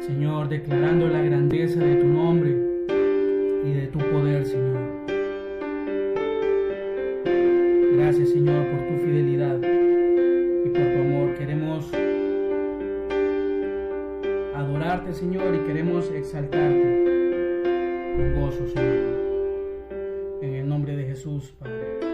Señor, declarando la grandeza de tu nombre y de tu poder, Señor. Gracias, Señor, por tu fidelidad y por tu amor. Queremos adorarte, Señor, y queremos exaltarte con gozo, Señor. En el nombre de Jesús, Padre.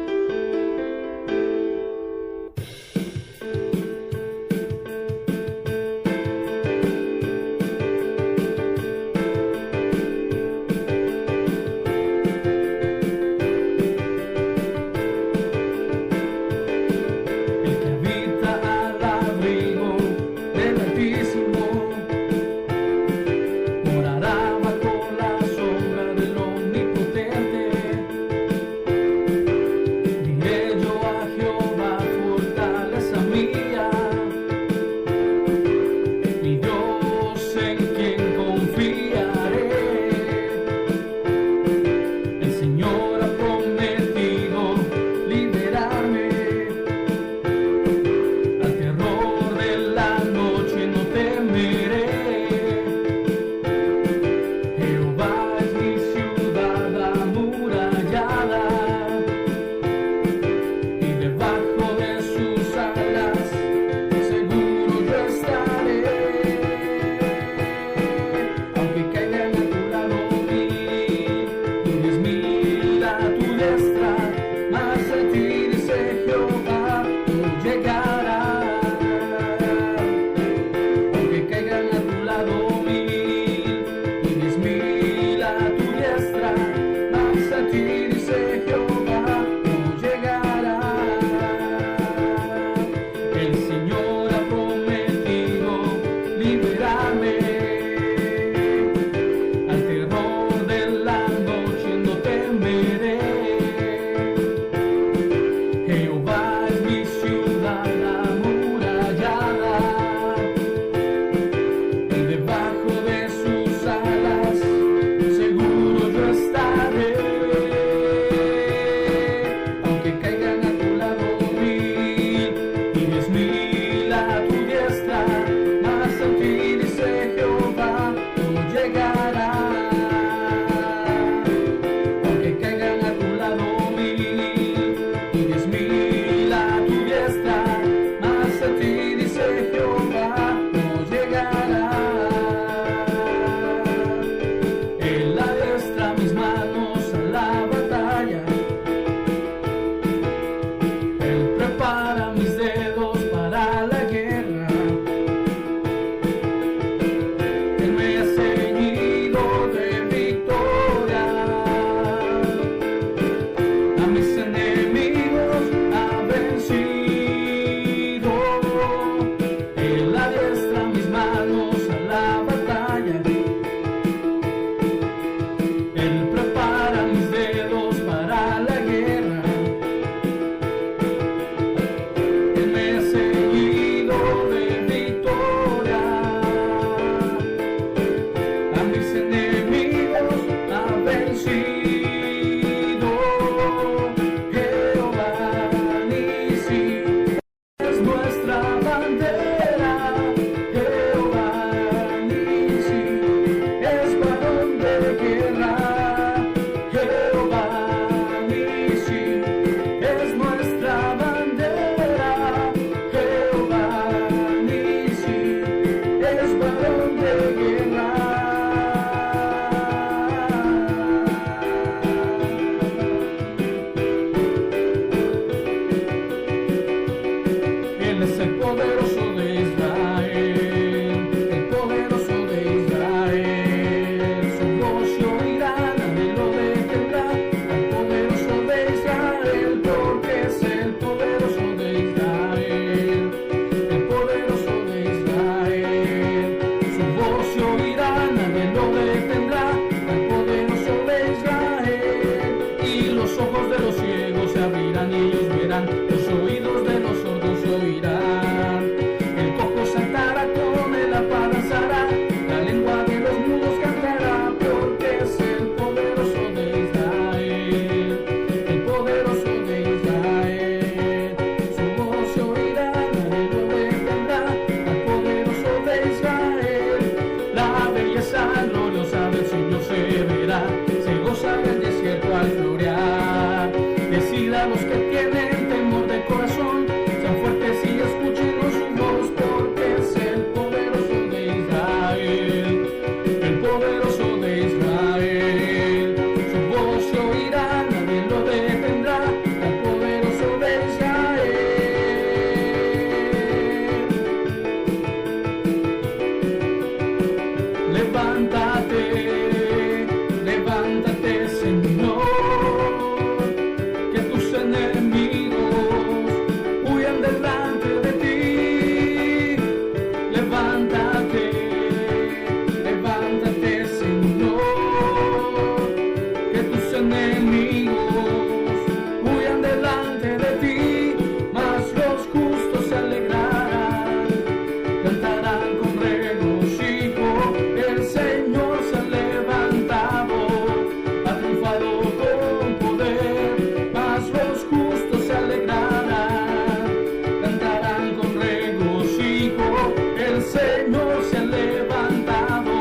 Señor se ha levantado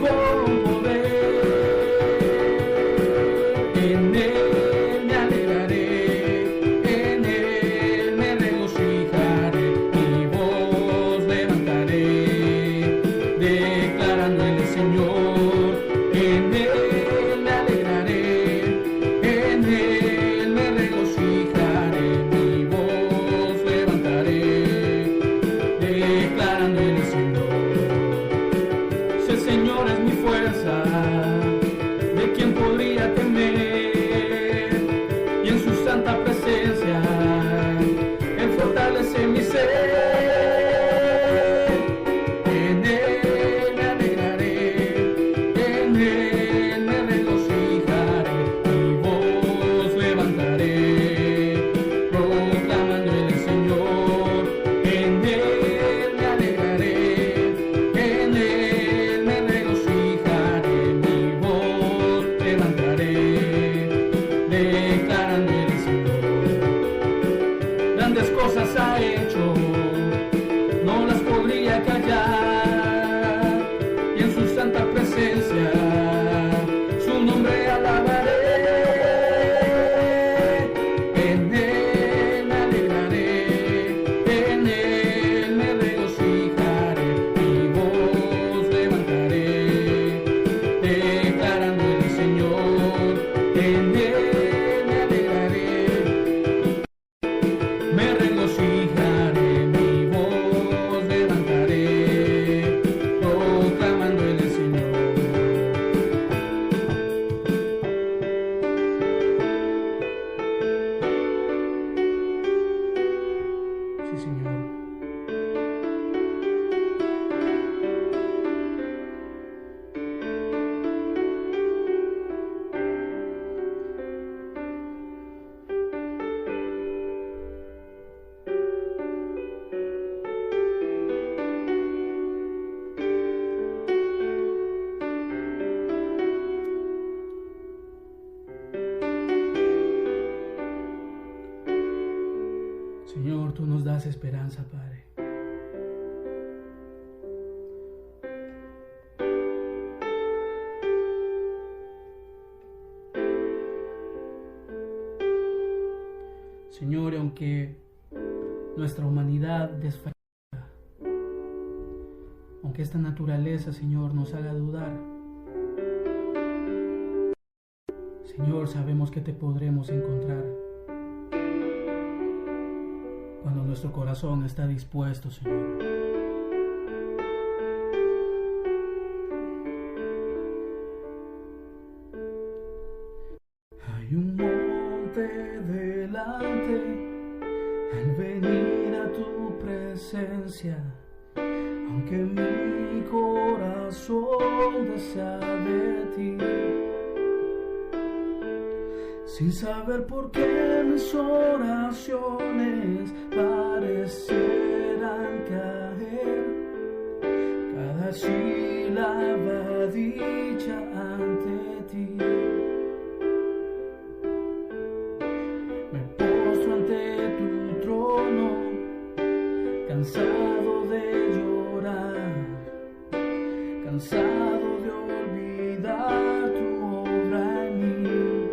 con poder. En Él me alegraré, en Él me regocijaré, mi voz levantaré, declarando el Señor. En Él me alegraré, en Él me regocijaré, mi voz levantaré, declarando el Señor. Si el Señor es mi fuerza, ¿de quién podría temer? Y en su santa presencia, Él fortalece mi ser. En Él me alegraré, en Él me regocijaré, mi voz levantaré, proclamando el Señor. En Él me alegraré, en Él me regocijaré, mi voz levantaré, declarando el Señor. Grandes cosas ha hecho, no las podría callar, y en su santa presencia su nombre alabaré. En Él me alegraré, en Él me regocijaré, mi voz levantaré, declarando el Señor. En Él me alegraré, me regocijaré, mi voz levantaré, proclamando el Señor. Sí, Señor. Señor, tú nos das esperanza, Padre. Señor, aunque nuestra humanidad desfallezca, aunque esta naturaleza, Señor, nos haga dudar, Señor, sabemos que te podremos encontrar cuando nuestro corazón está dispuesto, Señor. Hay un monte delante al venir a tu presencia, aunque mi corazón desea de ti. Sin saber por qué mis oraciones parecieran caer, cada sílaba dicha ante ti. Me postro ante tu trono, cansado de llorar, cansado de olvidar tu obra en mí.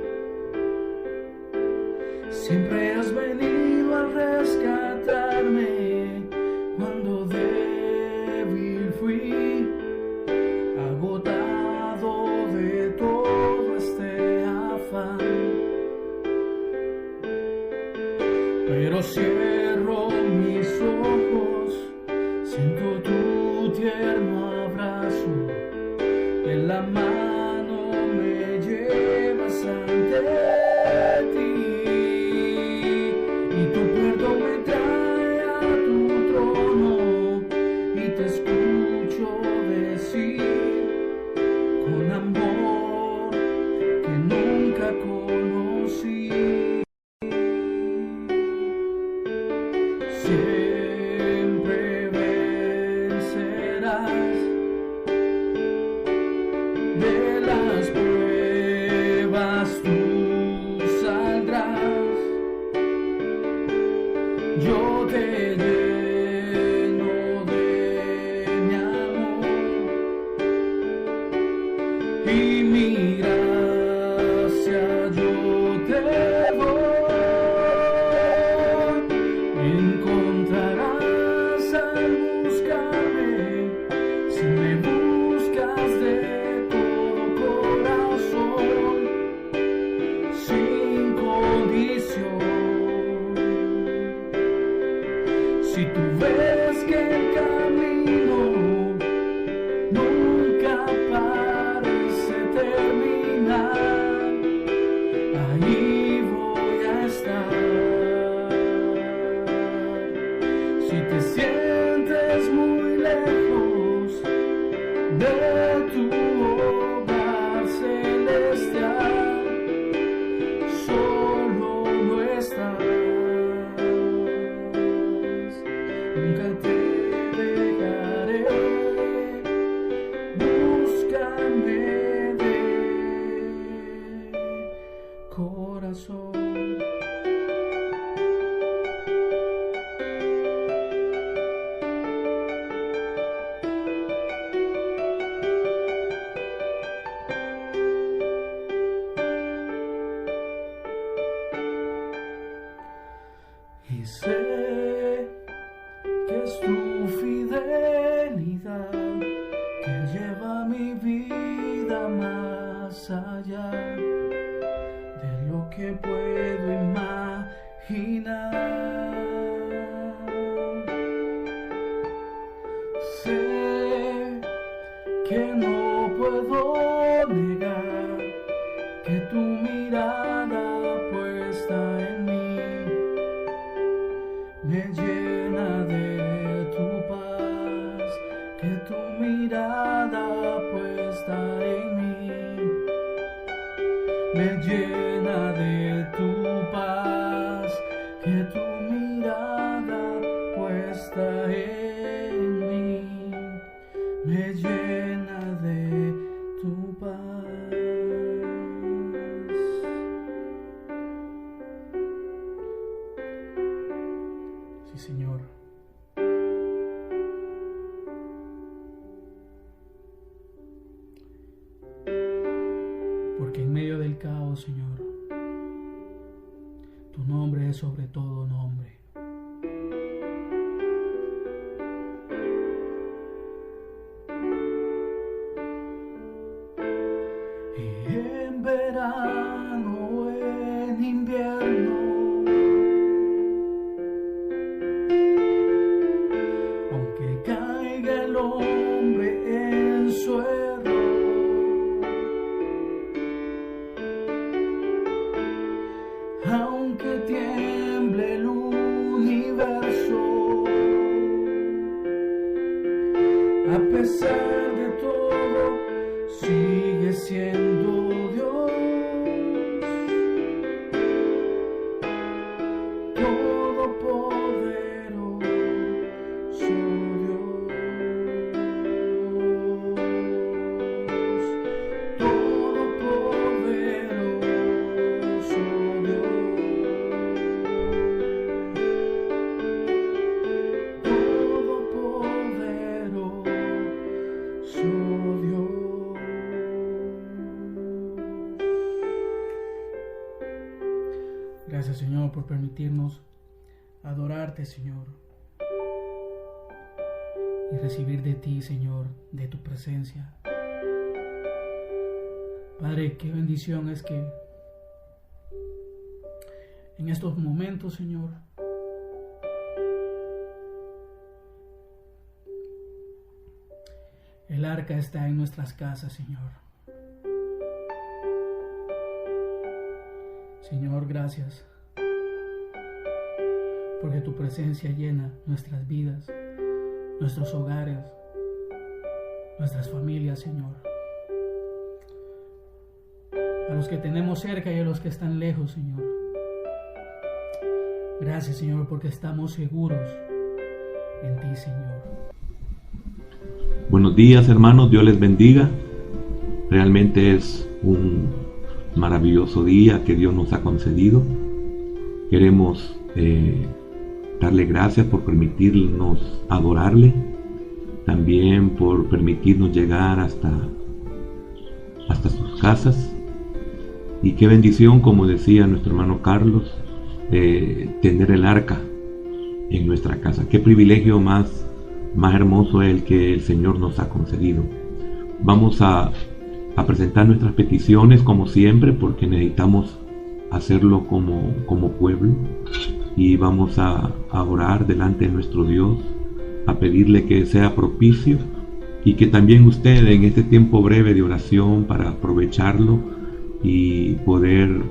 Siempre has venido a rescatarme cuando débil fui, agotado de todo este afán. Pero cierro mis ojos, siento tu tierno abrazo, en la mano me llevas ante ti. Me trae a tu trono y te escucho decir con amor que nunca conocí. Siempre vencerás de las pruebas tú. de tu hogar celestial, solo no estás. Nunca te dejaré, búscame de corazón. Y sé que es tu fidelidad que lleva mi vida más allá de lo que puedo imaginar. Sé que no puedo negar que tu mirada puesta en mí me llena de tu paz, que tu mirada puesta en mí me llena de tu paz, que tu mirada puesta en mí me llena de tu paz. Sí, Señor. Porque en medio del caos, Señor, tu nombre es sobre todo nombre. Y en verano o en invierno, aunque caiga el hombre en su error, aunque tiemble el universo, a pesar de todo, sigue siendo Dios. Todopoderoso Dios. Todopoderoso Dios. Gracias, Señor, por permitirnos adorarte, Señor, y recibir de ti, Señor, de tu presencia. Padre, qué bendición es que en estos momentos, Señor, el arca está en nuestras casas, Señor. Señor, gracias, porque tu presencia llena nuestras vidas, nuestros hogares, nuestras familias, Señor. A los que tenemos cerca y a los que están lejos, Señor. Gracias, Señor, porque estamos seguros en ti, Señor. Buenos días, hermanos, Dios les bendiga. Realmente es un maravilloso día que Dios nos ha concedido. Queremos darle gracias por permitirnos adorarle, también por permitirnos llegar hasta sus casas. Y qué bendición, como decía nuestro hermano Carlos, tener el arca en nuestra casa. Qué privilegio más hermoso el que el Señor nos ha concedido. Vamos a presentar nuestras peticiones como siempre, porque necesitamos hacerlo como pueblo, y vamos a orar delante de nuestro Dios, a pedirle que sea propicio, y que también usted en este tiempo breve de oración, para aprovecharlo y poder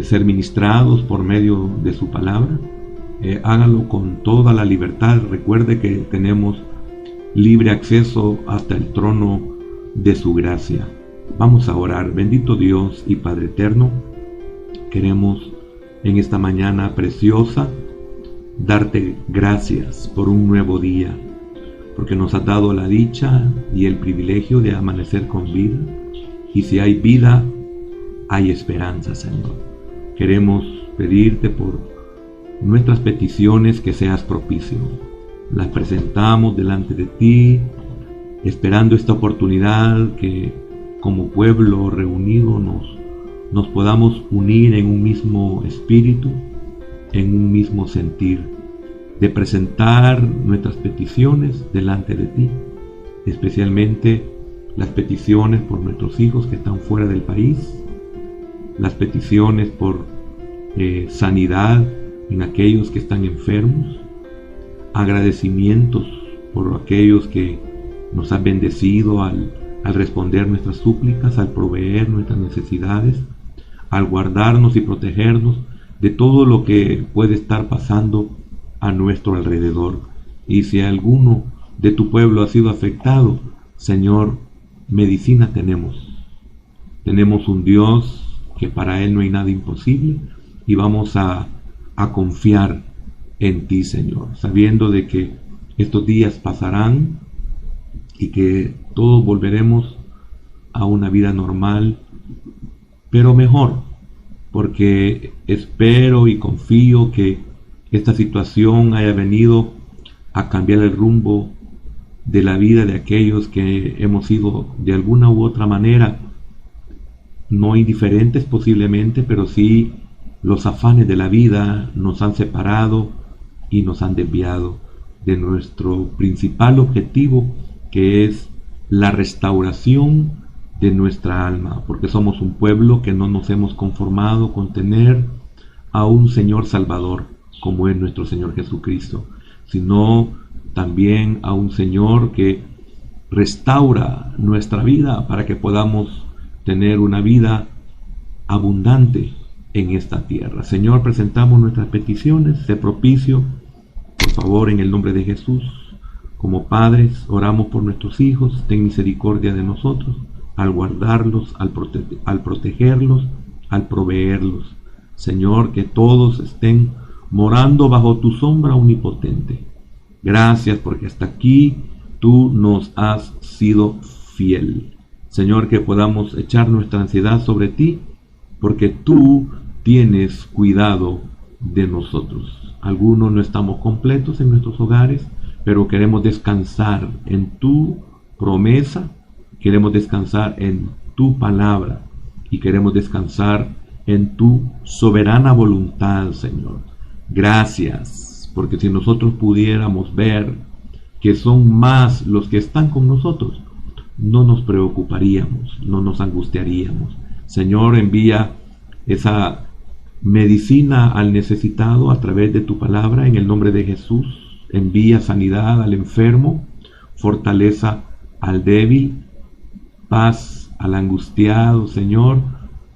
ser ministrados por medio de su palabra, hágalo con toda la libertad. Recuerde que tenemos libre acceso hasta el trono de su gracia. Vamos a orar. Bendito Dios y Padre eterno, queremos en esta mañana preciosa darte gracias por un nuevo día, porque nos has dado la dicha y el privilegio de amanecer con vida, y si hay vida, hay esperanza, Señor. Queremos pedirte por nuestras peticiones que seas propicio. Las presentamos delante de ti, esperando esta oportunidad que como pueblo reunido nos podamos unir en un mismo espíritu, en un mismo sentir, de presentar nuestras peticiones delante de ti, especialmente las peticiones por nuestros hijos que están fuera del país, las peticiones por sanidad en aquellos que están enfermos, agradecimientos por aquellos que nos han bendecido al responder nuestras súplicas, al proveer nuestras necesidades, al guardarnos y protegernos de todo lo que puede estar pasando a nuestro alrededor. Y si alguno de tu pueblo ha sido afectado, Señor, medicina tenemos. Tenemos un Dios que para Él no hay nada imposible, y vamos a confiar en ti, Señor, sabiendo de que estos días pasarán y que todos volveremos a una vida normal, pero mejor, porque espero y confío que esta situación haya venido a cambiar el rumbo de la vida de aquellos que hemos sido de alguna u otra manera, no indiferentes posiblemente, pero sí los afanes de la vida nos han separado y nos han desviado de nuestro principal objetivo, que es la restauración de nuestra alma, porque somos un pueblo que no nos hemos conformado con tener a un Señor Salvador, como es nuestro Señor Jesucristo, sino también a un Señor que restaura nuestra vida para que podamos tener una vida abundante en esta tierra. Señor, presentamos nuestras peticiones, sé propicio, por favor, en el nombre de Jesús. Como padres, oramos por nuestros hijos, ten misericordia de nosotros, al guardarlos, al protegerlos, al proveerlos. Señor, que todos estén morando bajo tu sombra omnipotente. Gracias porque hasta aquí tú nos has sido fiel. Señor, que podamos echar nuestra ansiedad sobre ti, porque tú tienes cuidado de nosotros. Algunos no estamos completos en nuestros hogares, pero queremos descansar en tu promesa, queremos descansar en tu palabra y queremos descansar en tu soberana voluntad, Señor. Gracias, porque si nosotros pudiéramos ver que son más los que están con nosotros, no nos preocuparíamos, no nos angustiaríamos. Señor, envía esa medicina al necesitado a través de tu palabra en el nombre de Jesús. Envía sanidad al enfermo, fortaleza al débil, paz al angustiado, Señor,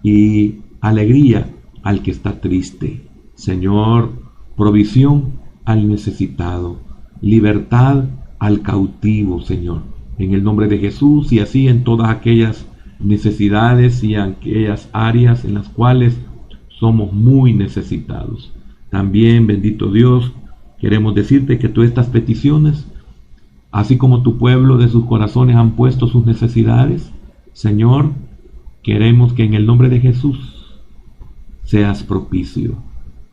y alegría al que está triste. Señor, provisión al necesitado, libertad al cautivo, Señor, en el nombre de Jesús, y así en todas aquellas necesidades y aquellas áreas en las cuales somos muy necesitados. También, bendito Dios, queremos decirte que todas estas peticiones, así como tu pueblo de sus corazones han puesto sus necesidades, Señor, queremos que en el nombre de Jesús seas propicio.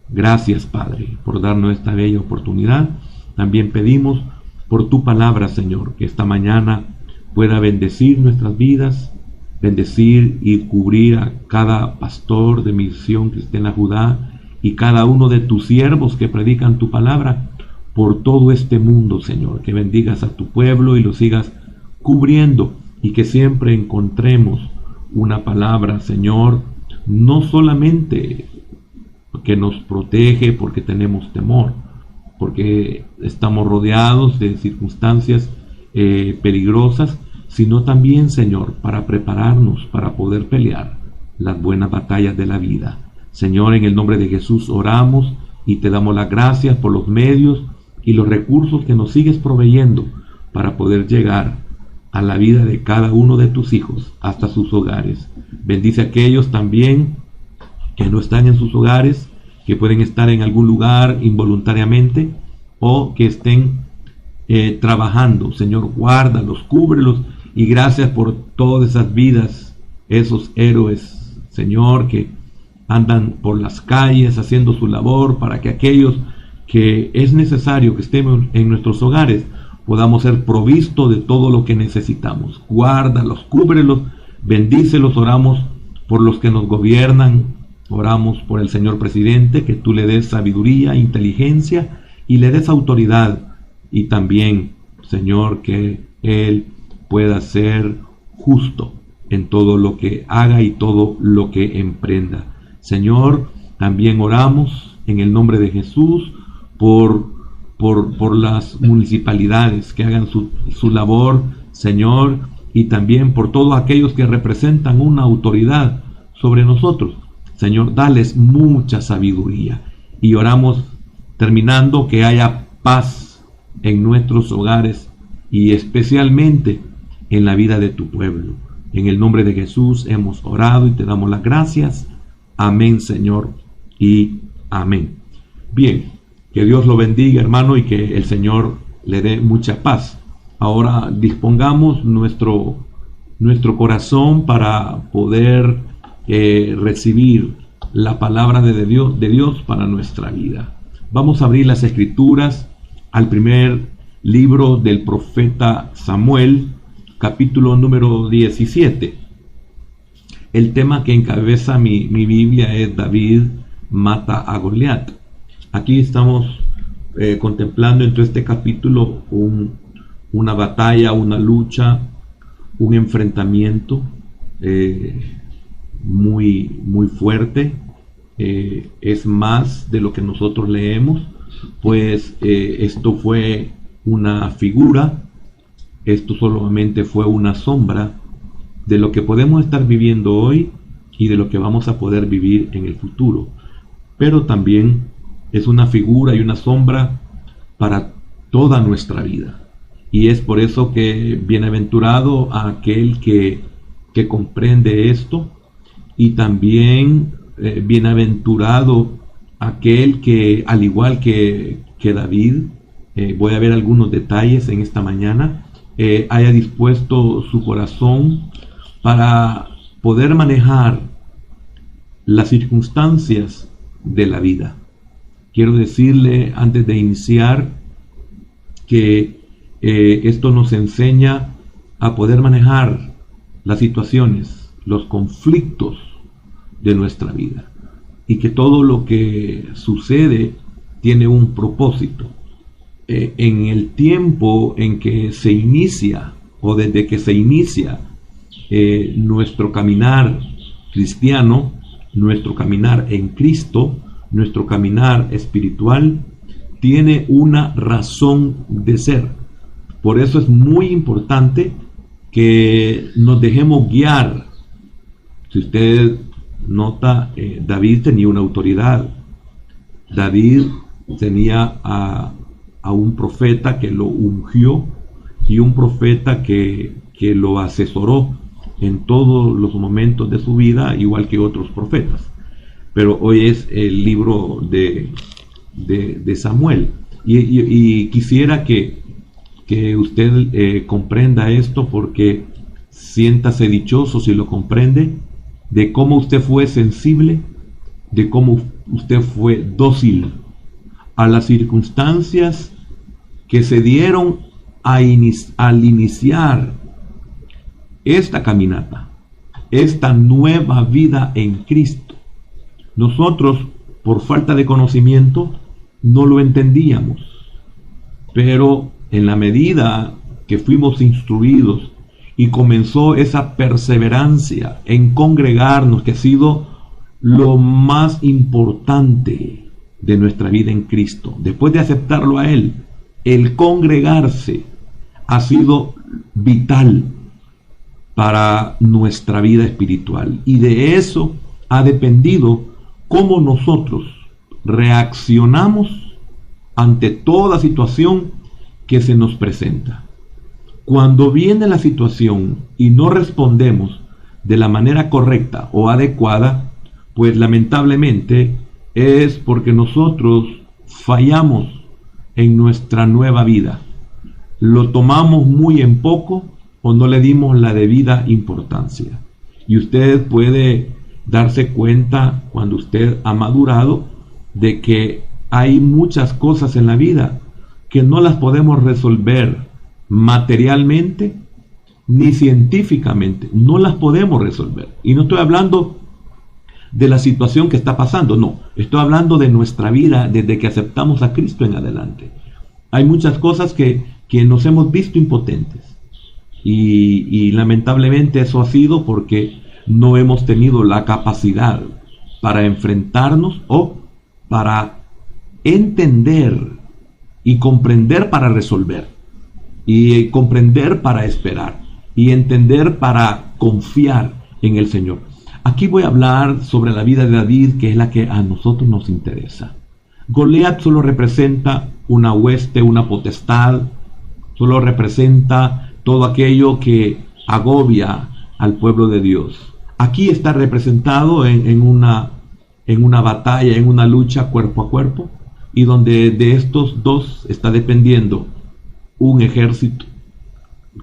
Gracias, Padre, por darnos esta bella oportunidad. También pedimos por tu palabra, Señor, que esta mañana pueda bendecir nuestras vidas, bendecir y cubrir a cada pastor de Misión Cristiana Judá y cada uno de tus siervos que predican tu palabra por todo este mundo, Señor. Que bendigas a tu pueblo y lo sigas cubriendo, y que siempre encontremos una palabra, Señor, no solamente que nos protege porque tenemos temor, porque estamos rodeados de circunstancias peligrosas, sino también, Señor, para prepararnos para poder pelear las buenas batallas de la vida. Señor, en el nombre de Jesús oramos y te damos las gracias por los medios y los recursos que nos sigues proveyendo, para poder llegar a la vida de cada uno de tus hijos hasta sus hogares. Bendice a aquellos también que no están en sus hogares, que pueden estar en algún lugar involuntariamente o que estén trabajando. Señor, guárdalos, cúbrelos, y gracias por todas esas vidas, esos héroes, Señor, que andan por las calles haciendo su labor para que aquellos que es necesario que estemos en nuestros hogares podamos ser provistos de todo lo que necesitamos. Guárdalos, cúbrelos, bendícelos. Oramos por los que nos gobiernan, oramos por el señor presidente, que tú le des sabiduría, inteligencia y le des autoridad, y también, Señor, que él pueda ser justo en todo lo que haga y todo lo que emprenda. Señor, también oramos en el nombre de Jesús por las municipalidades que hagan su labor, Señor, y también por todos aquellos que representan una autoridad sobre nosotros. Señor, dales mucha sabiduría, y oramos, terminando, que haya paz en nuestros hogares y especialmente en la vida de tu pueblo. En el nombre de Jesús hemos orado y te damos las gracias. Amén, Señor, y amén. Bien, que Dios lo bendiga, hermano, y que el Señor le dé mucha paz. Ahora dispongamos nuestro corazón para poder recibir la palabra de Dios para nuestra vida. Vamos a abrir las Escrituras al primer libro del profeta Samuel, capítulo número 17. El tema que encabeza mi Biblia es David mata a Goliat. Aquí estamos contemplando en todo este capítulo una batalla, una lucha, un enfrentamiento muy fuerte. Es más de lo que nosotros leemos, pues esto fue una figura, esto solamente fue una sombra de lo que podemos estar viviendo hoy y de lo que vamos a poder vivir en el futuro. Pero también es una figura y una sombra para toda nuestra vida. Y es por eso que bienaventurado a aquel que comprende esto, y también bienaventurado aquel que, al igual que David, voy a ver algunos detalles en esta mañana, haya dispuesto su corazón para poder manejar las circunstancias de la vida. Quiero decirle antes de iniciar que esto nos enseña a poder manejar las situaciones, los conflictos de nuestra vida, y que todo lo que sucede tiene un propósito. En el tiempo en que se inicia, o desde que se inicia nuestro caminar cristiano, nuestro caminar en Cristo, nuestro caminar espiritual, tiene una razón de ser. Por eso es muy importante que nos dejemos guiar. Si usted nota, David tenía una autoridad. David tenía a un profeta que lo ungió, y un profeta que lo asesoró en todos los momentos de su vida, igual que otros profetas. Pero hoy es el libro de Samuel, y quisiera que usted comprenda esto, porque siéntase dichoso si lo comprende, de cómo usted fue sensible, de cómo usted fue dócil a las circunstancias que se dieron al iniciar esta caminata, esta nueva vida en Cristo. Nosotros, por falta de conocimiento, no lo entendíamos, pero en la medida que fuimos instruidos y comenzó esa perseverancia en congregarnos, que ha sido lo más importante de nuestra vida en Cristo, después de aceptarlo a Él, el congregarse ha sido vital para nuestra vida espiritual, y de eso ha dependido cómo nosotros reaccionamos ante toda situación que se nos presenta. Cuando viene la situación y no respondemos de la manera correcta o adecuada, pues lamentablemente es porque nosotros fallamos en nuestra nueva vida. Lo tomamos muy en poco o no le dimos la debida importancia. Y usted puede darse cuenta cuando usted ha madurado de que hay muchas cosas en la vida que no las podemos resolver materialmente ni científicamente, no las podemos resolver. Y no estoy hablando de la situación que está pasando, no, estoy hablando de nuestra vida desde que aceptamos a Cristo en adelante. Hay muchas cosas que nos hemos visto impotentes y lamentablemente eso ha sido porque no hemos tenido la capacidad para enfrentarnos o para entender y comprender para resolver, y comprender para esperar, y entender para confiar en el Señor. Aquí voy a hablar sobre la vida de David, que es la que a nosotros nos interesa. Goliat solo representa una hueste, una potestad, solo representa todo aquello que agobia al pueblo de Dios. Aquí está representado en una batalla, en una lucha cuerpo a cuerpo, y donde de estos dos está dependiendo un ejército,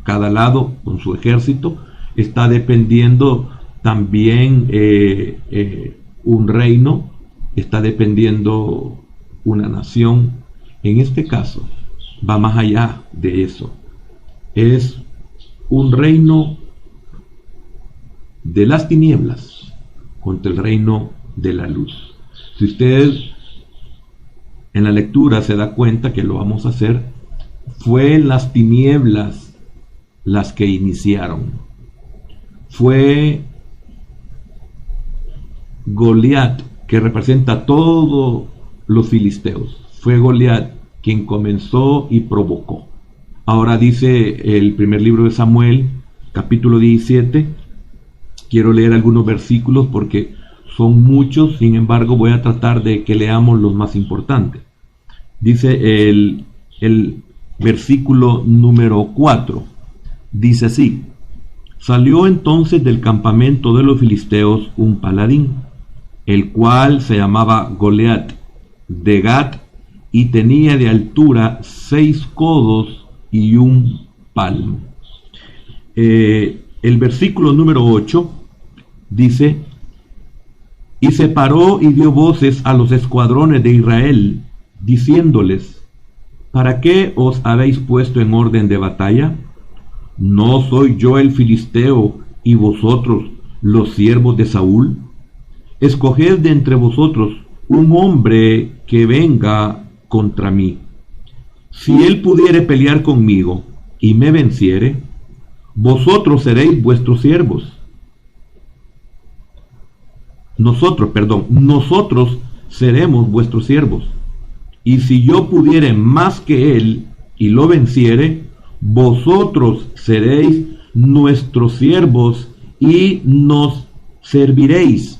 cada lado con su ejército, está dependiendo también un reino, está dependiendo una nación. En este caso va más allá de eso, es un reino de las tinieblas contra el reino de la luz. Si usted en la lectura se da cuenta que lo vamos a hacer, fue las tinieblas las que iniciaron. Fue Goliat, que representa a todos los filisteos. Fue Goliat quien comenzó y provocó. Ahora dice el primer libro de Samuel, capítulo 17. Quiero leer algunos versículos porque son muchos, sin embargo voy a tratar de que leamos los más importantes. Dice el versículo número 4, dice así: salió entonces del campamento de los filisteos un paladín, el cual se llamaba Goliat, de Gat, y tenía de altura 6 codos y 1 palmo. El versículo número 8 dice: y se paró y dio voces a los escuadrones de Israel, diciéndoles: ¿para qué os habéis puesto en orden de batalla? ¿No soy yo el filisteo y vosotros los siervos de Saúl? Escoged de entre vosotros un hombre que venga contra mí. Si él pudiere pelear conmigo y me venciere, vosotros seréis vuestros siervos. Nosotros seremos vuestros siervos. Y si yo pudiere más que él y lo venciere, vosotros seréis nuestros siervos y nos serviréis.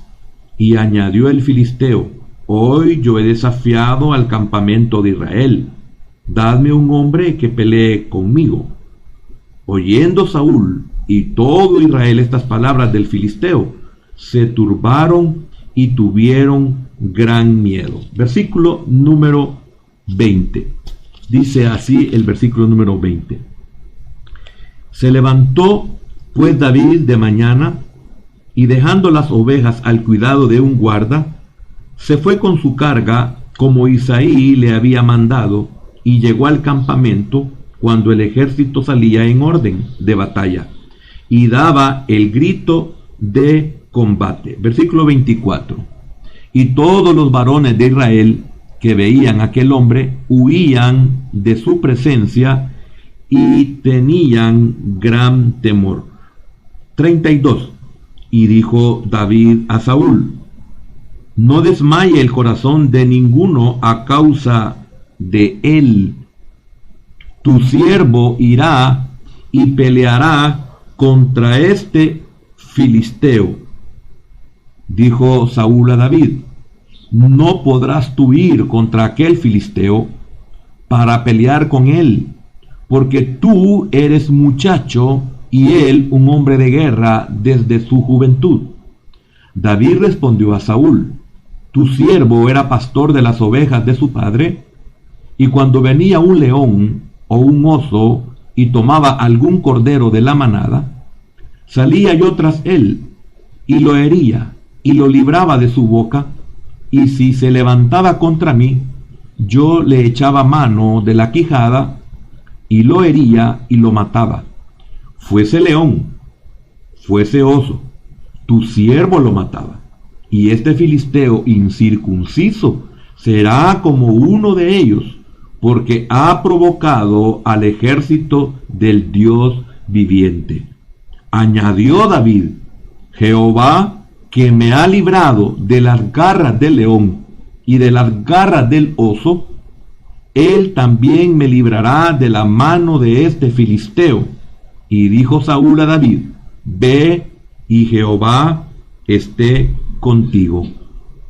Y añadió el filisteo: hoy yo he desafiado al campamento de Israel, dadme un hombre que pelee conmigo. Oyendo Saúl y todo Israel estas palabras del filisteo, se turbaron y tuvieron gran miedo. Versículo número 20. Dice así el versículo número 20: se levantó pues David de mañana, y dejando las ovejas al cuidado de un guarda, se fue con su carga como Isaí le había mandado, y llegó al campamento cuando el ejército salía en orden de batalla y daba el grito de combate. Versículo 24: y todos los varones de Israel que veían a aquel hombre huían de su presencia y tenían gran temor. 32. Y dijo David a Saúl: no desmaye el corazón de ninguno a causa de él. Tu siervo irá y peleará contra este filisteo. Dijo Saúl a David: no podrás tú ir contra aquel filisteo para pelear con él, porque tú eres muchacho y él un hombre de guerra desde su juventud. David respondió a Saúl: tu siervo era pastor de las ovejas de su padre, y cuando venía un león o un oso y tomaba algún cordero de la manada, salía yo tras él y lo hería y lo libraba de su boca, y si se levantaba contra mí, yo le echaba mano de la quijada y lo hería y lo mataba. Fuese león, fuese oso, tu siervo lo mataba. Y este filisteo incircunciso será como uno de ellos, porque ha provocado al ejército del Dios viviente. Añadió David: Jehová, que me ha librado de las garras del león y de las garras del oso, él también me librará de la mano de este filisteo. Y dijo Saúl a David: ve, y Jehová esté contigo.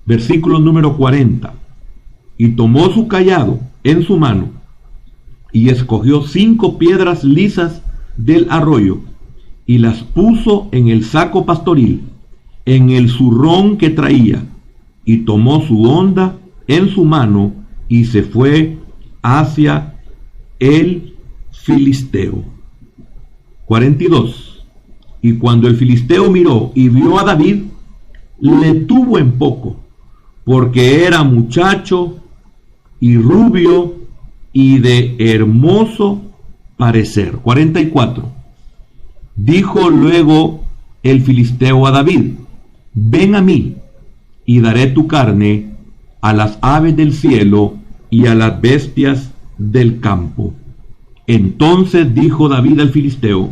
Versículo número 40. Y tomó su cayado en su mano, y escogió 5 piedras lisas del arroyo, y las puso en el saco pastoril, en el zurrón que traía, y tomó su honda en su mano, y se fue hacia el filisteo. 42. Y cuando el filisteo miró y vio a David, le tuvo en poco, porque era muchacho y rubio y de hermoso parecer. 44. Dijo luego el filisteo a David: ven a mí, y daré tu carne a las aves del cielo y a las bestias del campo. Entonces dijo David al filisteo: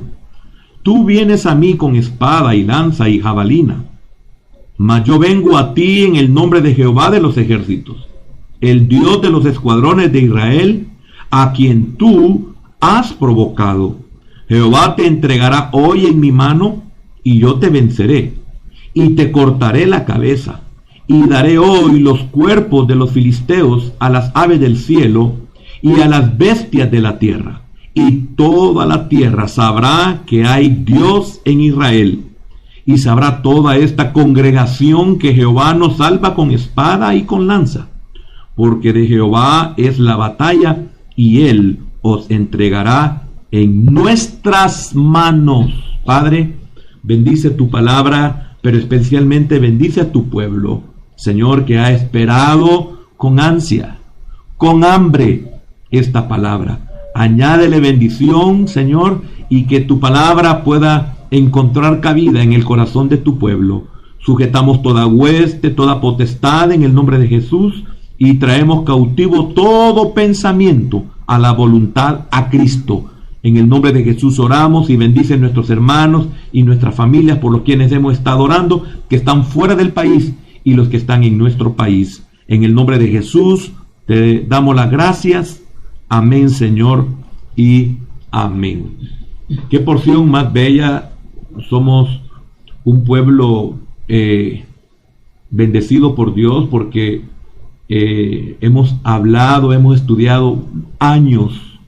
tú vienes a mí con espada y lanza y jabalina, mas yo vengo a ti en el nombre de Jehová de los ejércitos, el Dios de los escuadrones de Israel, a quien tú has provocado. Jehová te entregará hoy en mi mano, y yo te venceré, y te cortaré la cabeza, y daré hoy los cuerpos de los filisteos a las aves del cielo y a las bestias de la tierra, y toda la tierra sabrá que hay Dios en Israel, y sabrá toda esta congregación que Jehová nos salva con espada y con lanza, porque de Jehová es la batalla, y él os entregará en nuestras manos. Padre, bendice tu palabra, pero especialmente bendice a tu pueblo, Señor, que ha esperado con ansia, con hambre, esta palabra. Añádele bendición, Señor, y que tu palabra pueda encontrar cabida en el corazón de tu pueblo. Sujetamos toda hueste, toda potestad en el nombre de Jesús, y traemos cautivo todo pensamiento a la voluntad a Cristo. En el nombre de Jesús oramos, y bendice a nuestros hermanos y nuestras familias por los quienes hemos estado orando, que están fuera del país y los que están en nuestro país. En el nombre de Jesús te damos las gracias. Amén, Señor, y amén. Qué porción más bella. Somos un pueblo bendecido por Dios, porque hemos hablado, hemos estudiado años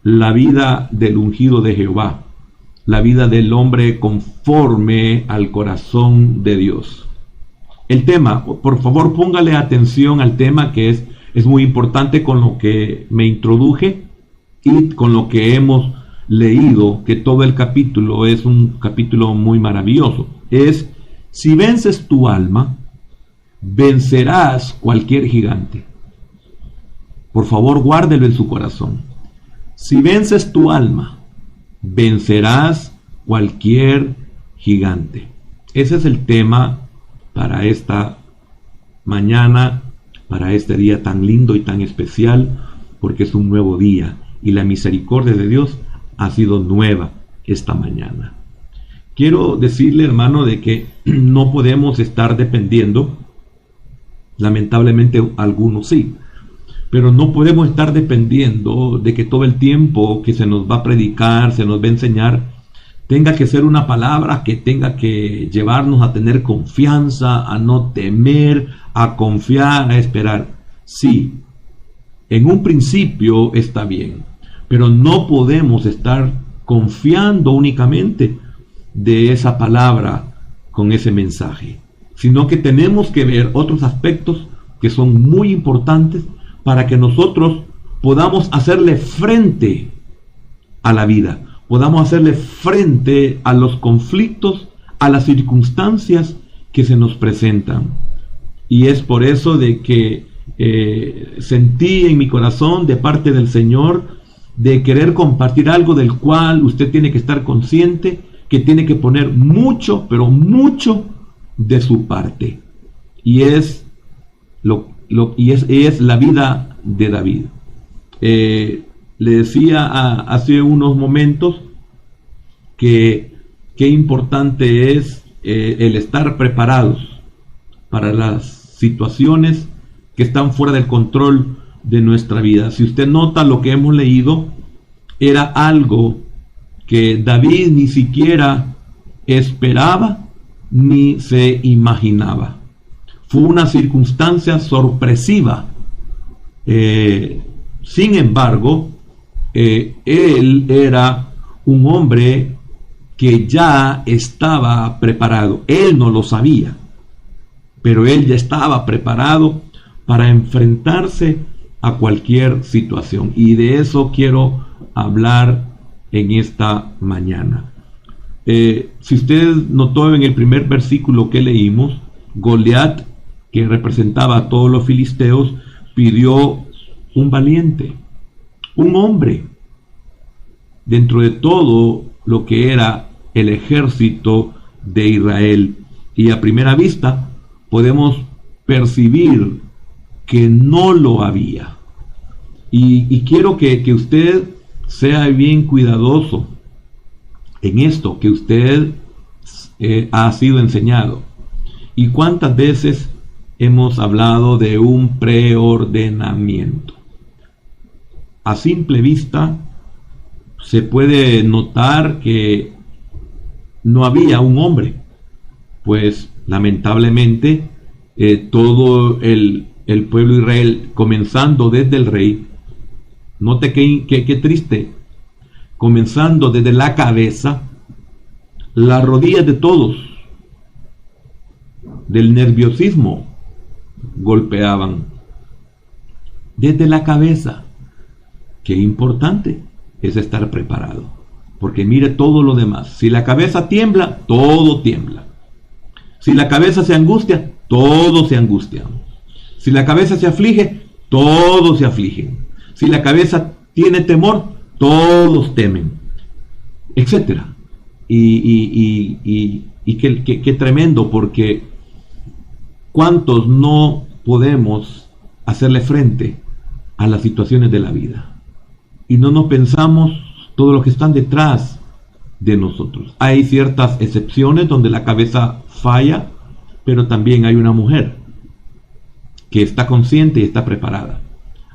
la vida del ungido de Jehová, la vida del hombre conforme al corazón de Dios. El tema, por favor, póngale atención al tema, que es muy importante, con lo que me introduje y con lo que hemos leído, que todo el capítulo es un capítulo muy maravilloso. Es: si vences tu alma, vencerás cualquier gigante. Por favor, guárdelo en su corazón. Si vences tu alma, vencerás cualquier gigante. Ese es el tema para esta mañana, para este día tan lindo y tan especial, porque es un nuevo día y la misericordia de Dios ha sido nueva esta mañana. Quiero decirle, hermano, de que no podemos estar dependiendo, lamentablemente algunos sí, pero no podemos estar dependiendo de que todo el tiempo que se nos va a predicar, se nos va a enseñar, tenga que ser una palabra que tenga que llevarnos a tener confianza, a no temer, a confiar, a esperar. Sí, en un principio está bien, pero no podemos estar confiando únicamente de esa palabra con ese mensaje, sino que tenemos que ver otros aspectos que son muy importantes para que nosotros podamos hacerle frente a la vida, podamos hacerle frente a los conflictos, a las circunstancias que se nos presentan. Y es por eso de que sentí en mi corazón de parte del Señor de querer compartir algo del cual usted tiene que estar consciente, que tiene que poner mucho, pero mucho de su parte. Y es es la vida de David. Le decía hace unos momentos que qué importante es el estar preparados para las situaciones que están fuera del control de nuestra vida. Si usted nota lo que hemos leído, era algo que David ni siquiera esperaba ni se imaginaba. Fue una circunstancia sorpresiva. Sin embargo, él era un hombre que ya estaba preparado. Él no lo sabía, pero él ya estaba preparado para enfrentarse a cualquier situación. Y de eso quiero hablar en esta mañana. Si usted notó en el primer versículo que leímos, Goliat, que representaba a todos los filisteos, pidió un valiente, un hombre, dentro de todo lo que era el ejército de Israel. Y a primera vista podemos percibir que no lo había. Y quiero que usted sea bien cuidadoso en esto que usted ha sido enseñado. ¿Y cuántas veces hemos hablado de un preordenamiento? A simple vista se puede notar que no había un hombre, pues lamentablemente todo el pueblo de Israel, comenzando desde el rey, note qué triste, comenzando desde la cabeza, las rodillas de todos, del nerviosismo, golpeaban. Desde la cabeza. Qué importante es estar preparado, porque mire todo lo demás. Si la cabeza tiembla, todo tiembla. Si la cabeza se angustia, todo se angustia. Si la cabeza se aflige, todos se afligen. Si la cabeza tiene temor, todos temen, etcétera. Y qué tremendo, porque ¿cuántos no podemos hacerle frente a las situaciones de la vida? Y no nos pensamos todo lo que están detrás de nosotros. Hay ciertas excepciones donde la cabeza falla, pero también hay una mujer que está consciente y está preparada.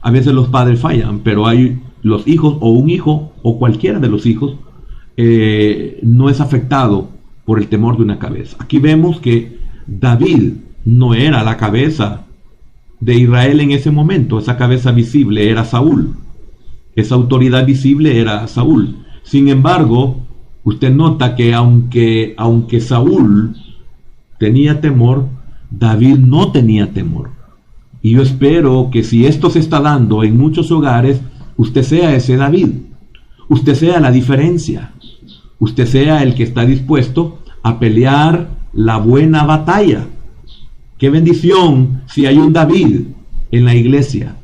A veces los padres fallan, pero hay los hijos, o un hijo, o cualquiera de los hijos, no es afectado por el temor de una cabeza. Aquí vemos que David no era la cabeza de Israel en ese momento. Esa cabeza visible era Saúl. Esa autoridad visible era Saúl. Sin embargo, usted nota que aunque Saúl tenía temor, David no tenía temor. Y yo espero que si esto se está dando en muchos hogares, usted sea ese David. Usted sea la diferencia. Usted sea el que está dispuesto a pelear la buena batalla. Qué bendición si hay un David en la iglesia.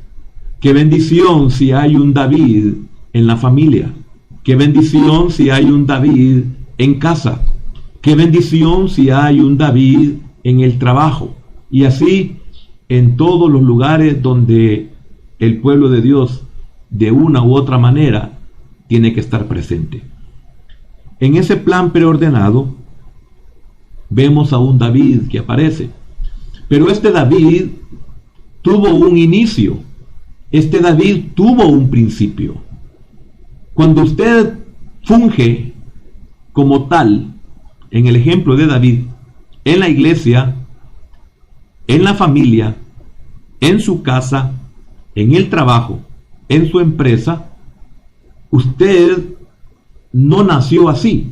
Qué bendición si hay un David en la familia. Qué bendición si hay un David en casa. Qué bendición si hay un David en el trabajo. Y así en todos los lugares donde el pueblo de Dios de una u otra manera tiene que estar presente. En ese plan preordenado vemos a un David que aparece. Pero este David tuvo un inicio. Este David tuvo un principio. Cuando usted funge como tal, en el ejemplo de David, en la iglesia, en la familia, en su casa, en el trabajo, en su empresa, usted no nació así.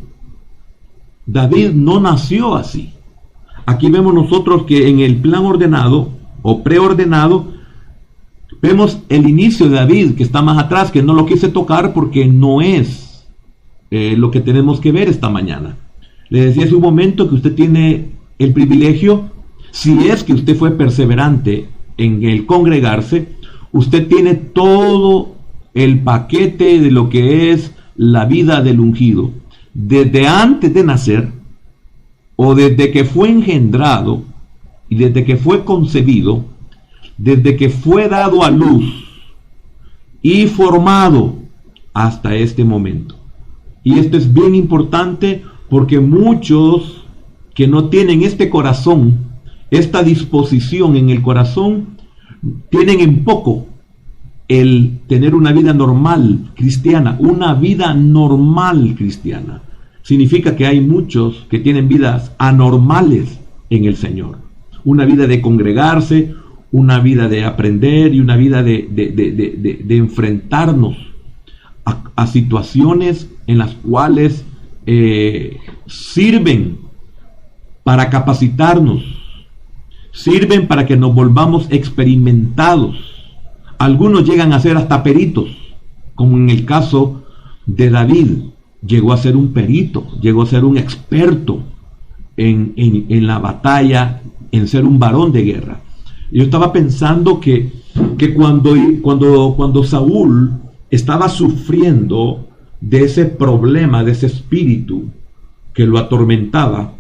David no nació así. Aquí vemos nosotros que en el plan ordenado o preordenado vemos el inicio de David, que está más atrás, que no lo quise tocar porque no es lo que tenemos que ver esta mañana. Le decía hace un momento que usted tiene el privilegio, si es que usted fue perseverante en el congregarse, usted tiene todo el paquete de lo que es la vida del ungido. Desde antes de nacer, o desde que fue engendrado, y desde que fue concebido, desde que fue dado a luz y formado hasta este momento. Y esto es bien importante porque muchos que no tienen este corazón, esta disposición en el corazón, tienen en poco el tener una vida normal cristiana. Una vida normal cristiana significa que hay muchos que tienen vidas anormales en el Señor. Una vida de congregarse, una vida de aprender y una vida de enfrentarnos a situaciones en las cuales sirven para capacitarnos, sirven para que nos volvamos experimentados. Algunos llegan a ser hasta peritos, como en el caso de David. Llegó a ser un perito, llegó a ser un experto en la batalla, en ser un varón de guerra. Yo estaba pensando que cuando Saúl estaba sufriendo de ese problema, de ese espíritu que lo atormentaba,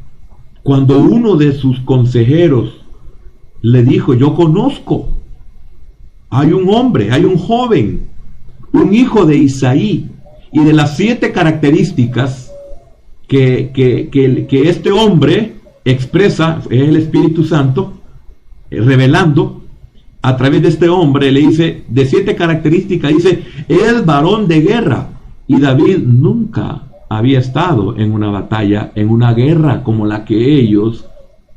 cuando uno de sus consejeros le dijo: yo conozco, hay un hombre, hay un joven, un hijo de Isaí, y de las 7 características que este hombre expresa, es el Espíritu Santo revelando a través de este hombre, le dice, de 7 características, dice, es varón de guerra. Y David nunca había estado en una batalla, en una guerra como la que ellos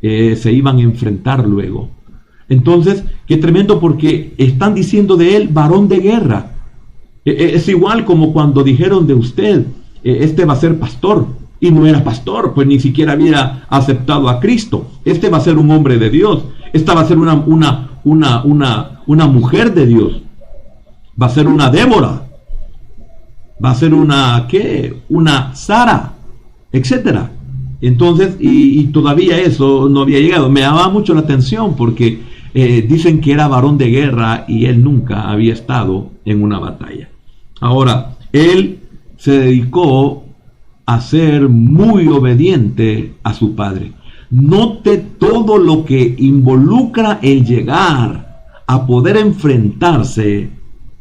se iban a enfrentar luego. Entonces, qué tremendo, porque están diciendo de él varón de guerra. Es igual como cuando dijeron de usted, este va a ser pastor, y no era pastor, pues ni siquiera había aceptado a Cristo. Este va a ser un hombre de Dios, esta va a ser una mujer de Dios, va a ser una Débora, va a ser una Sara, etcétera. Entonces, y todavía eso no había llegado. Me llamaba mucho la atención porque dicen que era varón de guerra y él nunca había estado en una batalla. Ahora, él se dedicó a ser muy obediente a su padre. Note todo lo que involucra el llegar a poder enfrentarse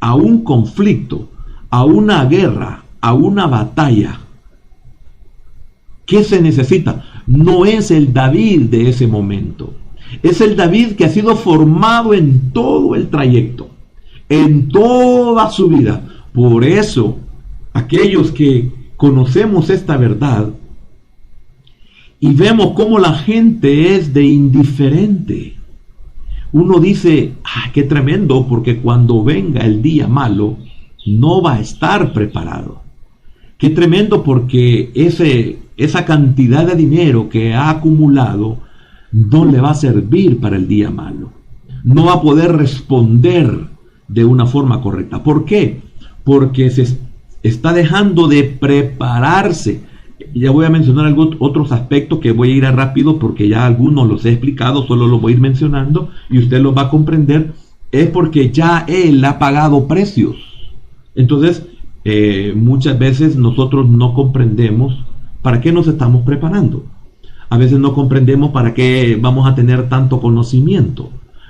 a un conflicto, a una guerra, a una batalla. ¿Qué se necesita? No es el David de ese momento. Es el David que ha sido formado en todo el trayecto, en toda su vida. Por eso, aquellos que conocemos esta verdad y vemos cómo la gente es de indiferente, uno dice, qué tremendo, porque cuando venga el día malo, no va a estar preparado. Qué tremendo, porque esa cantidad de dinero que ha acumulado no le va a servir para el día malo. No va a poder responder de una forma correcta. ¿Por qué? Porque se está dejando de prepararse. Ya voy a mencionar otros aspectos que voy a ir a rápido porque ya algunos los he explicado, solo los voy a ir mencionando y usted los va a comprender. Es porque ya él ha pagado precios. Entonces, muchas veces nosotros no comprendemos para qué nos estamos preparando. A veces no comprendemos para qué vamos a tener tanto conocimiento.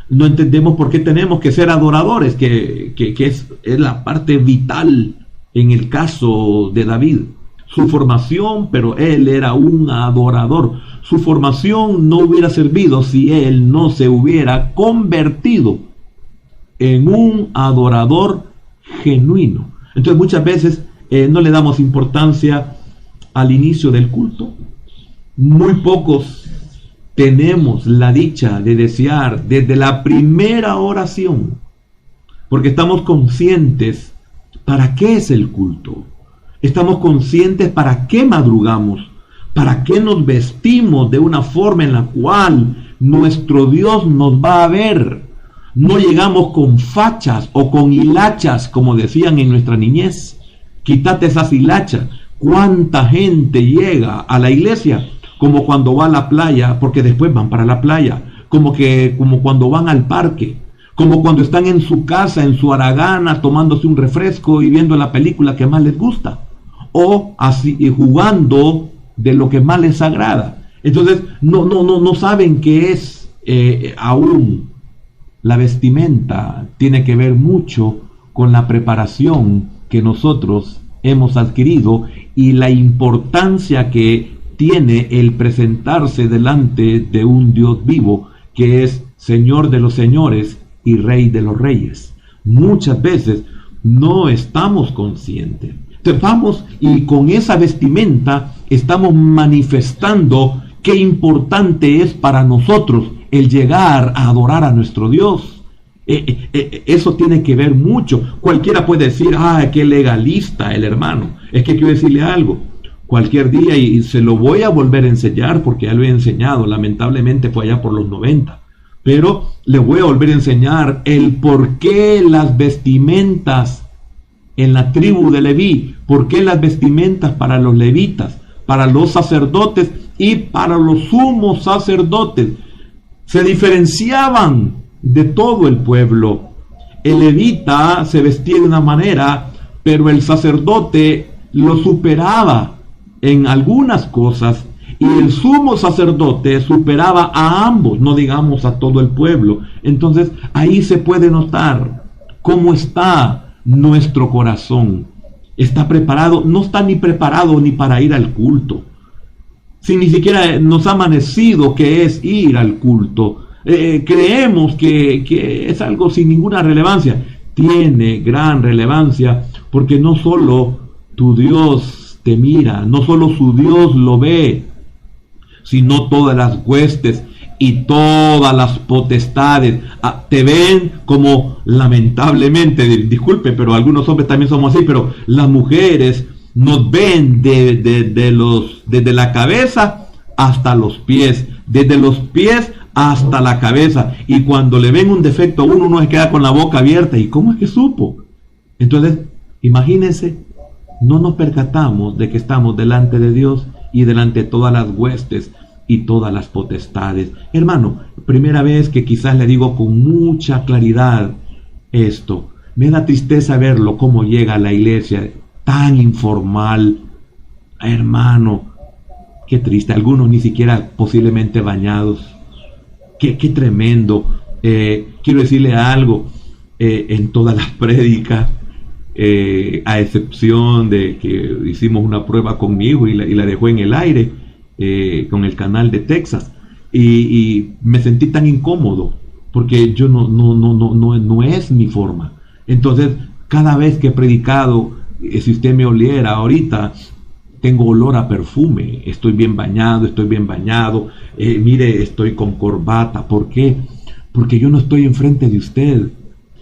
No entendemos por qué tenemos que ser adoradores, que es la parte vital en el caso de David. Su formación, pero él era un adorador. Su formación no hubiera servido si él no se hubiera convertido en un adorador genuino. Entonces muchas veces no le damos importancia al inicio del culto. Muy pocos tenemos la dicha de desear desde la primera oración, porque estamos conscientes ¿Para qué es el culto? ¿Estamos conscientes para qué madrugamos? ¿Para qué nos vestimos de una forma en la cual nuestro Dios nos va a ver? No llegamos con fachas o con hilachas, como decían en nuestra niñez. Quítate esas hilachas. ¿Cuánta gente llega a la iglesia? Como cuando va a la playa, porque después van para la playa. Como cuando van al parque. Como cuando están en su casa, en su haragana, tomándose un refresco y viendo la película que más les gusta. O así, jugando de lo que más les agrada. Entonces, no saben qué es aún. La vestimenta tiene que ver mucho con la preparación que nosotros hemos adquirido y la importancia que tiene el presentarse delante de un Dios vivo, que es Señor de los señores y Rey de los reyes. Muchas veces no estamos conscientes. Vamos y con esa vestimenta estamos manifestando qué importante es para nosotros el llegar a adorar a nuestro Dios. Eso tiene que ver mucho. Cualquiera puede decir, qué legalista el hermano. Es que quiero decirle algo. Cualquier día, y se lo voy a volver a enseñar porque ya lo he enseñado, lamentablemente fue allá por los 90. Pero le voy a volver a enseñar el por qué las vestimentas en la tribu de Leví, por qué las vestimentas para los levitas, para los sacerdotes y para los sumos sacerdotes se diferenciaban de todo el pueblo. El levita se vestía de una manera, pero el sacerdote lo superaba en algunas cosas, y el sumo sacerdote superaba a ambos, no digamos a todo el pueblo. Entonces ahí se puede notar cómo está nuestro corazón. ¿Está preparado? No está ni preparado ni para ir al culto. Si ni siquiera nos ha amanecido que es ir al culto, creemos que es algo sin ninguna relevancia. Tiene gran relevancia, porque no solo tu Dios te mira, no solo su Dios lo ve, sino todas las huestes y todas las potestades te ven, como lamentablemente, disculpe, pero algunos hombres también somos así, pero las mujeres nos ven desde la cabeza hasta los pies, desde los pies hasta la cabeza, y cuando le ven un defecto a uno se queda con la boca abierta. ¿Y cómo es que supo? Entonces, imagínense, no nos percatamos de que estamos delante de Dios y delante de todas las huestes y todas las potestades. Hermano, primera vez que quizás le digo con mucha claridad esto. Me da tristeza verlo, cómo llega a la iglesia tan informal. Hermano, qué triste. Algunos ni siquiera posiblemente bañados. Qué tremendo. Quiero decirle algo. En todas las prédicas, a excepción de que hicimos una prueba con mi hijo y la dejó en el aire, con el canal de Texas, y me sentí tan incómodo porque yo no es mi forma. Entonces, cada vez que he predicado, si usted me oliera ahorita, tengo olor a perfume, estoy bien bañado, mire, estoy con corbata. ¿Por qué? Porque yo no estoy enfrente de usted,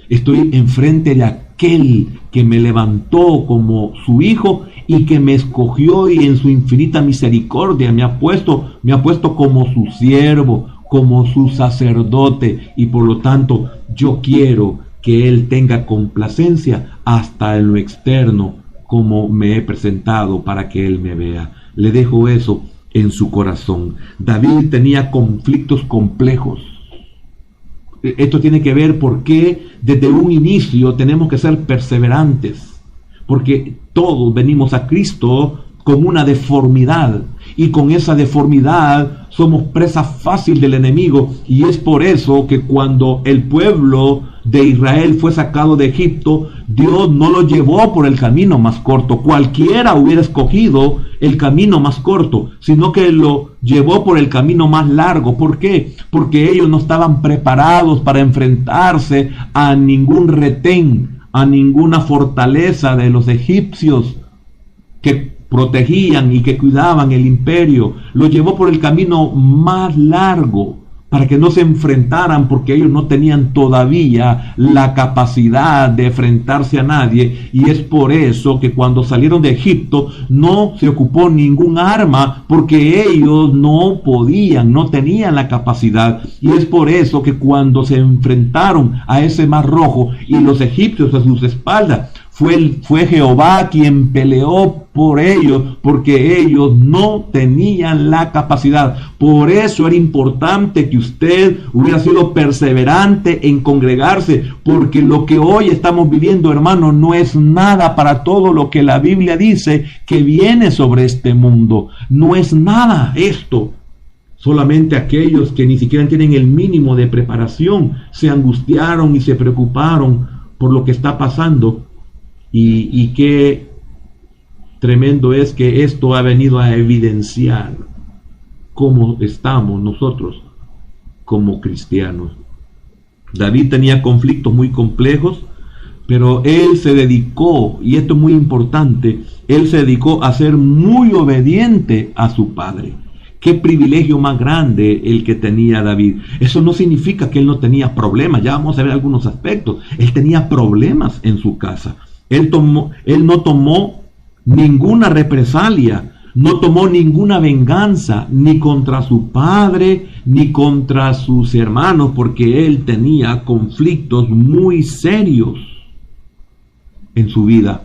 estoy enfrente de aquel que me levantó como su hijo y que me escogió, y en su infinita misericordia me ha puesto como su siervo, como su sacerdote, y por lo tanto yo quiero que él tenga complacencia hasta en lo externo, como me he presentado para que él me vea. Le dejo eso en su corazón. David tenía conflictos complejos. Esto tiene que ver porque desde un inicio tenemos que ser perseverantes, porque todos venimos a Cristo con una deformidad, y con esa deformidad somos presa fácil del enemigo. Y es por eso que cuando el pueblo de Israel fue sacado de Egipto, Dios no lo llevó por el camino más corto. Cualquiera hubiera escogido el camino más corto, sino que lo llevó por el camino más largo. ¿Por qué? Porque ellos no estaban preparados para enfrentarse a ningún retén, a ninguna fortaleza de los egipcios que protegían y que cuidaban el imperio. Lo llevó por el camino más largo, para que no se enfrentaran, porque ellos no tenían todavía la capacidad de enfrentarse a nadie, y es por eso que cuando salieron de Egipto no se ocupó ningún arma, porque ellos no podían, no tenían la capacidad, y es por eso que cuando se enfrentaron a ese mar rojo y los egipcios a sus espaldas, fue Jehová quien peleó por ellos, porque ellos no tenían la capacidad. Por eso era importante que usted hubiera sido perseverante en congregarse, porque lo que hoy estamos viviendo, hermano, no es nada para todo lo que la Biblia dice que viene sobre este mundo. No es nada esto. Solamente aquellos que ni siquiera tienen el mínimo de preparación se angustiaron y se preocuparon por lo que está pasando. Y qué tremendo es que esto ha venido a evidenciar cómo estamos nosotros como cristianos. David tenía conflictos muy complejos, pero él se dedicó, y esto es muy importante, él se dedicó a ser muy obediente a su padre. Qué privilegio más grande el que tenía David. Eso no significa que él no tenía problemas, ya vamos a ver algunos aspectos. Él tenía problemas en su casa. Él no tomó ninguna represalia, no tomó ninguna venganza, ni contra su padre, ni contra sus hermanos, porque él tenía conflictos muy serios en su vida,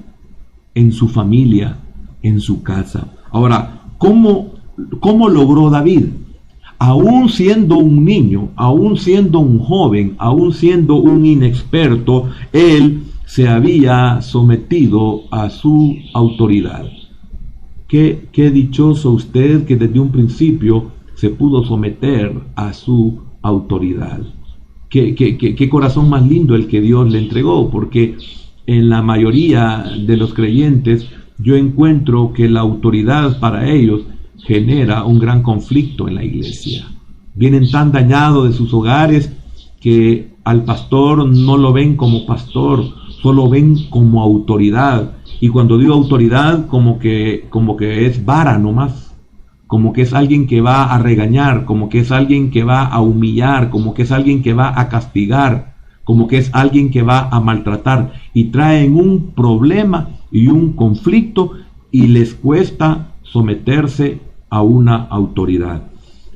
en su familia, en su casa. Ahora, ¿cómo logró David? Aún siendo un niño, aún siendo un joven, aún siendo un inexperto, él se había sometido a su autoridad. Qué dichoso usted que desde un principio se pudo someter a su autoridad. Qué corazón más lindo el que Dios le entregó, porque en la mayoría de los creyentes yo encuentro que la autoridad para ellos genera un gran conflicto en la iglesia. Vienen tan dañados de sus hogares que al pastor no lo ven como pastor, solo ven como autoridad. Y cuando digo autoridad, como que es vara nomás, como que es alguien que va a regañar, como que es alguien que va a humillar, como que es alguien que va a castigar, como que es alguien que va a maltratar, y traen un problema y un conflicto y les cuesta someterse a una autoridad.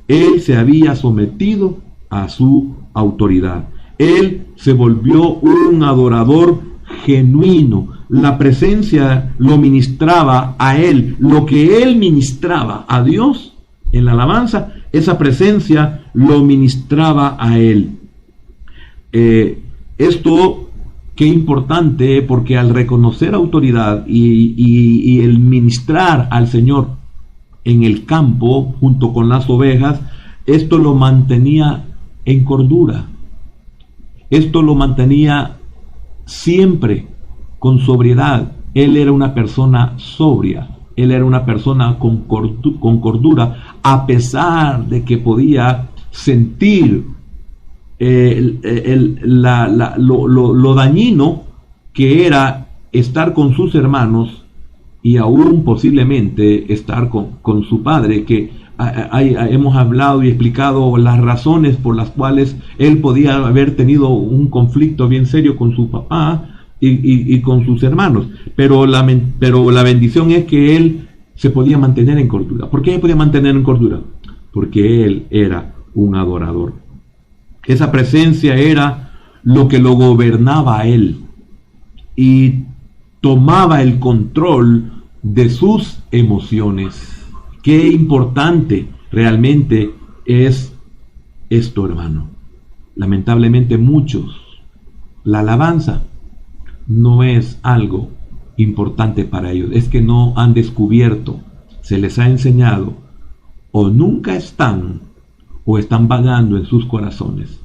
Él se había sometido a su autoridad. Él se volvió un adorador genuino. La presencia lo ministraba a él. Lo que él ministraba a Dios en la alabanza, esa presencia lo ministraba a él. Esto qué importante, porque al reconocer autoridad y el ministrar al Señor en el campo junto con las ovejas, esto lo mantenía en cordura. Esto lo mantenía siempre con sobriedad. Él era una persona sobria, él era una persona con cordura, a pesar de que podía sentir lo dañino que era estar con sus hermanos y aún posiblemente estar con su padre, que hemos hablado y explicado las razones por las cuales él podía haber tenido un conflicto bien serio con su papá y con sus hermanos, pero la bendición es que él se podía mantener en cordura. ¿Por qué se podía mantener en cordura? Porque él era un adorador. Esa presencia era lo que lo gobernaba a él y tomaba el control de sus emociones. Qué importante realmente es esto, hermano. Lamentablemente muchos, la alabanza no es algo importante para ellos. Es que no han descubierto, se les ha enseñado, o nunca están, o están vagando en sus corazones.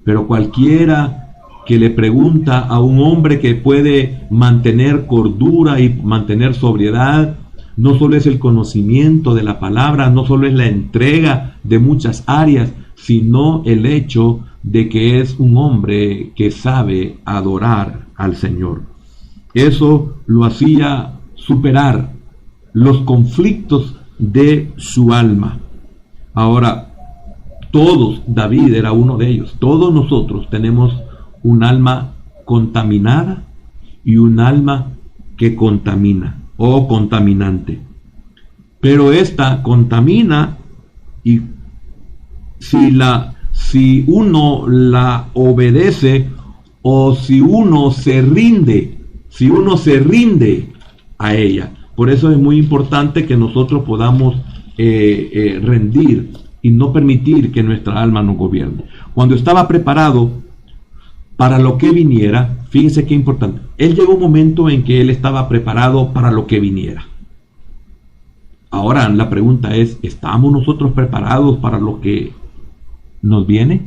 Pero cualquiera que le pregunta a un hombre que puede mantener cordura y mantener sobriedad, no solo es el conocimiento de la palabra, no solo es la entrega de muchas áreas, sino el hecho de que es un hombre que sabe adorar al Señor. Eso lo hacía superar los conflictos de su alma. Ahora, Todos, David era uno de ellos. Todos nosotros tenemos un alma contaminada y un alma que contamina o contaminante. Pero esta contamina, y si uno la obedece o si uno se rinde a ella. Por eso es muy importante que nosotros podamos rendir y no permitir que nuestra alma nos gobierne. Cuando estaba preparado para lo que viniera, fíjense qué importante, él llegó un momento en que él estaba preparado para lo que viniera. Ahora la pregunta es, ¿estamos nosotros preparados para lo que nos viene?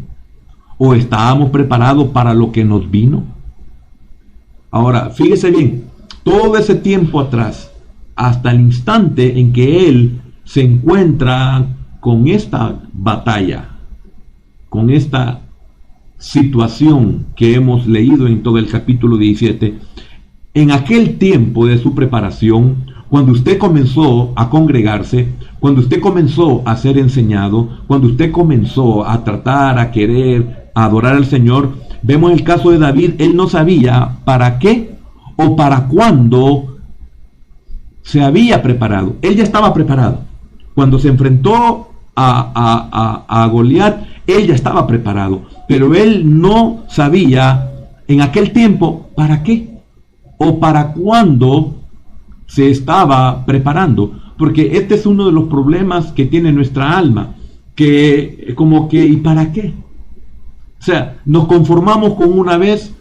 ¿O estábamos preparados para lo que nos vino? Ahora, fíjese bien, todo ese tiempo atrás, hasta el instante en que él se encuentra con esta batalla, con esta situación que hemos leído en todo el capítulo 17, en aquel tiempo de su preparación, cuando usted comenzó a congregarse, cuando usted comenzó a ser enseñado, cuando usted comenzó a tratar, a querer, a adorar al Señor, vemos el caso de David. Él no sabía para qué o para cuándo se había preparado. Él ya estaba preparado. Cuando se enfrentó a Goliat, él ya estaba preparado, pero él no sabía en aquel tiempo para qué o para cuándo se estaba preparando, porque este es uno de los problemas que tiene nuestra alma, que como que ¿y para qué? O sea, nos conformamos con una vez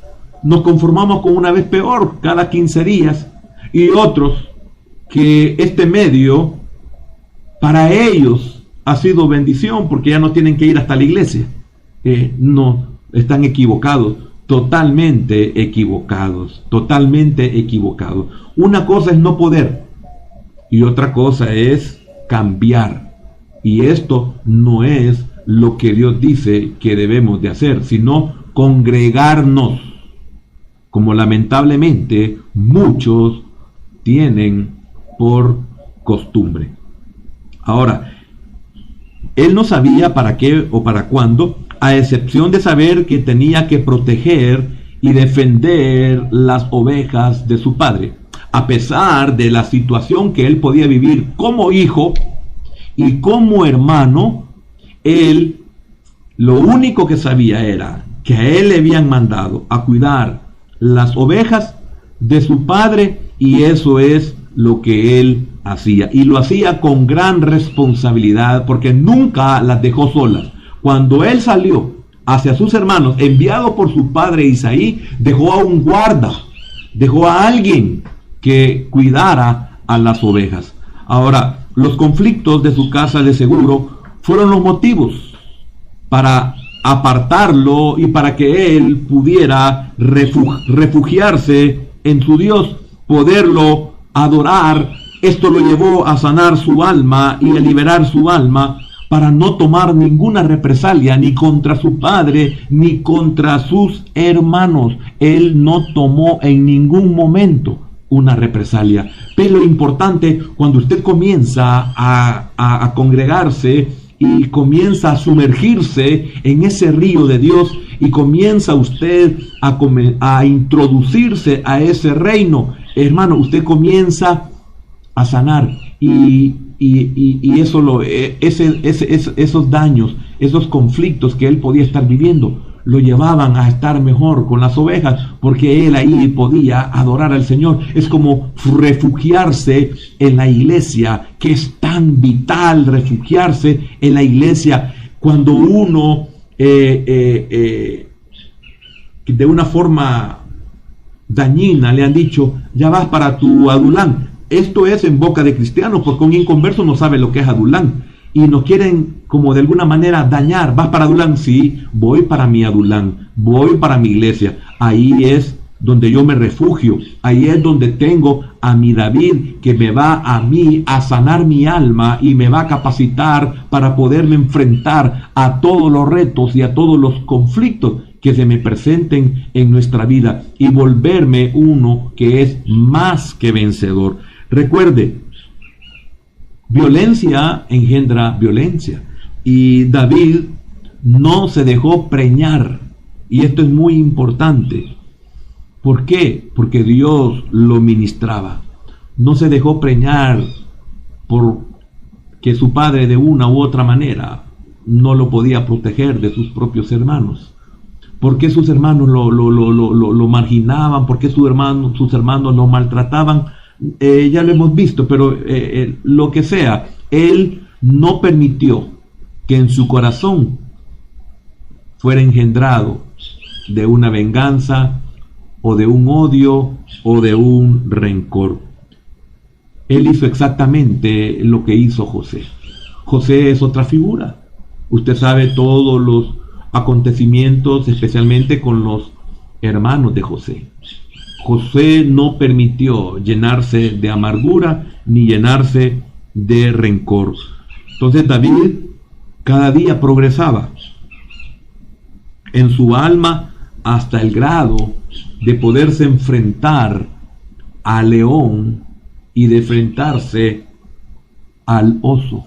peor cada 15 días, y otros que este medio para ellos ha sido bendición porque ya no tienen que ir hasta la iglesia. No, están equivocados, totalmente equivocados. Una cosa es no poder y otra cosa es cambiar. Y esto no es lo que Dios dice que debemos de hacer, sino congregarnos, como lamentablemente muchos tienen por costumbre. Ahora, él no sabía para qué o para cuándo, a excepción de saber que tenía que proteger y defender las ovejas de su padre, a pesar de la situación que él podía vivir como hijo y como hermano. Él lo único que sabía era que a él le habían mandado a cuidar las ovejas de su padre, y eso es lo que él hacía, y lo hacía con gran responsabilidad porque nunca las dejó solas. Cuando él salió hacia sus hermanos, enviado por su padre Isaí, dejó a un guarda, dejó a alguien que cuidara a las ovejas. Ahora, los conflictos de su casa de seguro fueron los motivos para apartarlo y para que él pudiera refugiarse en su Dios, poderlo adorar. Esto lo llevó a sanar su alma y a liberar su alma para no tomar ninguna represalia ni contra su padre ni contra sus hermanos. Él no tomó en ningún momento una represalia. Pero lo importante, cuando usted comienza a congregarse y comienza a sumergirse en ese río de Dios y comienza usted a introducirse a ese reino, hermano, usted comienza a sanar y eso esos daños, esos conflictos que él podía estar viviendo, lo llevaban a estar mejor con las ovejas, porque él ahí podía adorar al Señor. Es como refugiarse en la iglesia, que es tan vital refugiarse en la iglesia cuando uno de una forma dañina le han dicho: ya vas para tu Adulán. Esto es en boca de cristianos, porque un inconverso no sabe lo que es Adulán, y nos quieren como de alguna manera dañar. ¿Vas para Adulán? Sí, voy para mi Adulán, voy para mi iglesia. Ahí es donde yo me refugio, ahí es donde tengo a mi David, que me va a mí a sanar mi alma y me va a capacitar para poderme enfrentar a todos los retos y a todos los conflictos que se me presenten en nuestra vida y volverme uno que es más que vencedor. Recuerde, violencia engendra violencia, y David no se dejó preñar. Y esto es muy importante. ¿Por qué? Porque Dios lo ministraba. No se dejó preñar porque su padre de una u otra manera no lo podía proteger de sus propios hermanos. ¿Por qué sus hermanos lo marginaban? ¿Por qué sus hermanos lo maltrataban? Ya lo hemos visto, pero lo que sea, él no permitió que en su corazón fuera engendrado de una venganza o de un odio o de un rencor. Él hizo exactamente lo que hizo José. José es otra figura. Usted sabe todos los acontecimientos, especialmente con los hermanos de José. José no permitió llenarse de amargura ni llenarse de rencor. Entonces David cada día progresaba en su alma hasta el grado de poderse enfrentar al león y de enfrentarse al oso.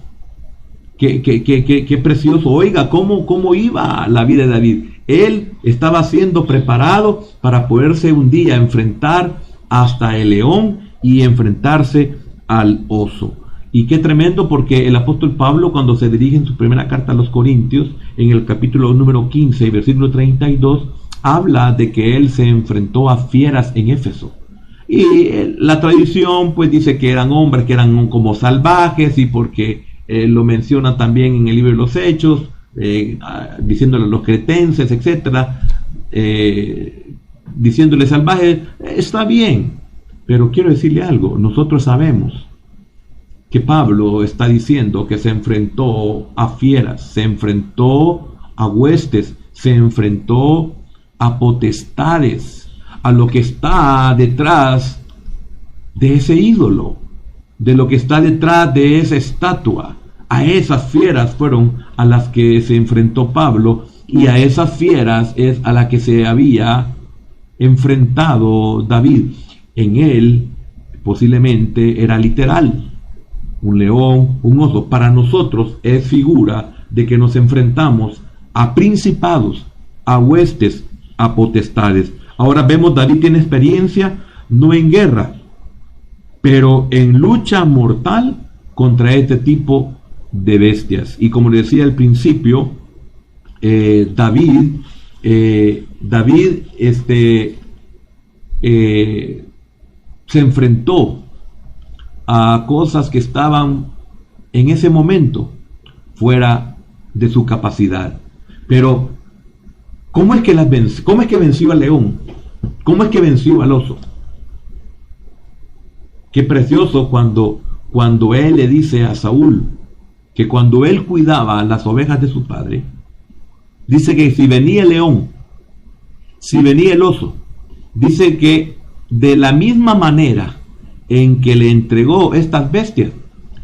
Qué precioso. Oiga, ¿cómo iba la vida de David? Él estaba siendo preparado para poderse un día enfrentar hasta el león y enfrentarse al oso. Y qué tremendo, porque el apóstol Pablo, cuando se dirige en su primera carta a los Corintios, en el capítulo número 15, versículo 32, habla de que él se enfrentó a fieras en Éfeso. Y la tradición pues dice que eran hombres que eran como salvajes, y porque lo menciona también en el libro de los Hechos, diciéndole a los cretenses, etcétera, diciéndole salvajes. Está bien, pero quiero decirle algo. Nosotros sabemos que Pablo está diciendo que se enfrentó a fieras, se enfrentó a huestes, se enfrentó a potestades, a lo que está detrás de ese ídolo, de lo que está detrás de esa estatua. A esas fieras fueron a las que se enfrentó Pablo, y a esas fieras es a las que se había enfrentado David. En él posiblemente era literal, un león, un oso. Para nosotros es figura de que nos enfrentamos a principados, a huestes, a potestades. Ahora vemos, David tiene experiencia no en guerra, pero en lucha mortal contra este tipo de bestias. Y como le decía al principio, David se enfrentó a cosas que estaban en ese momento fuera de su capacidad. Pero ¿cómo es que venció al león? ¿Cómo es que venció al oso? Qué precioso cuando él le dice a Saúl que cuando él cuidaba las ovejas de su padre, dice que si venía el león, si venía el oso, dice que de la misma manera en que le entregó estas bestias,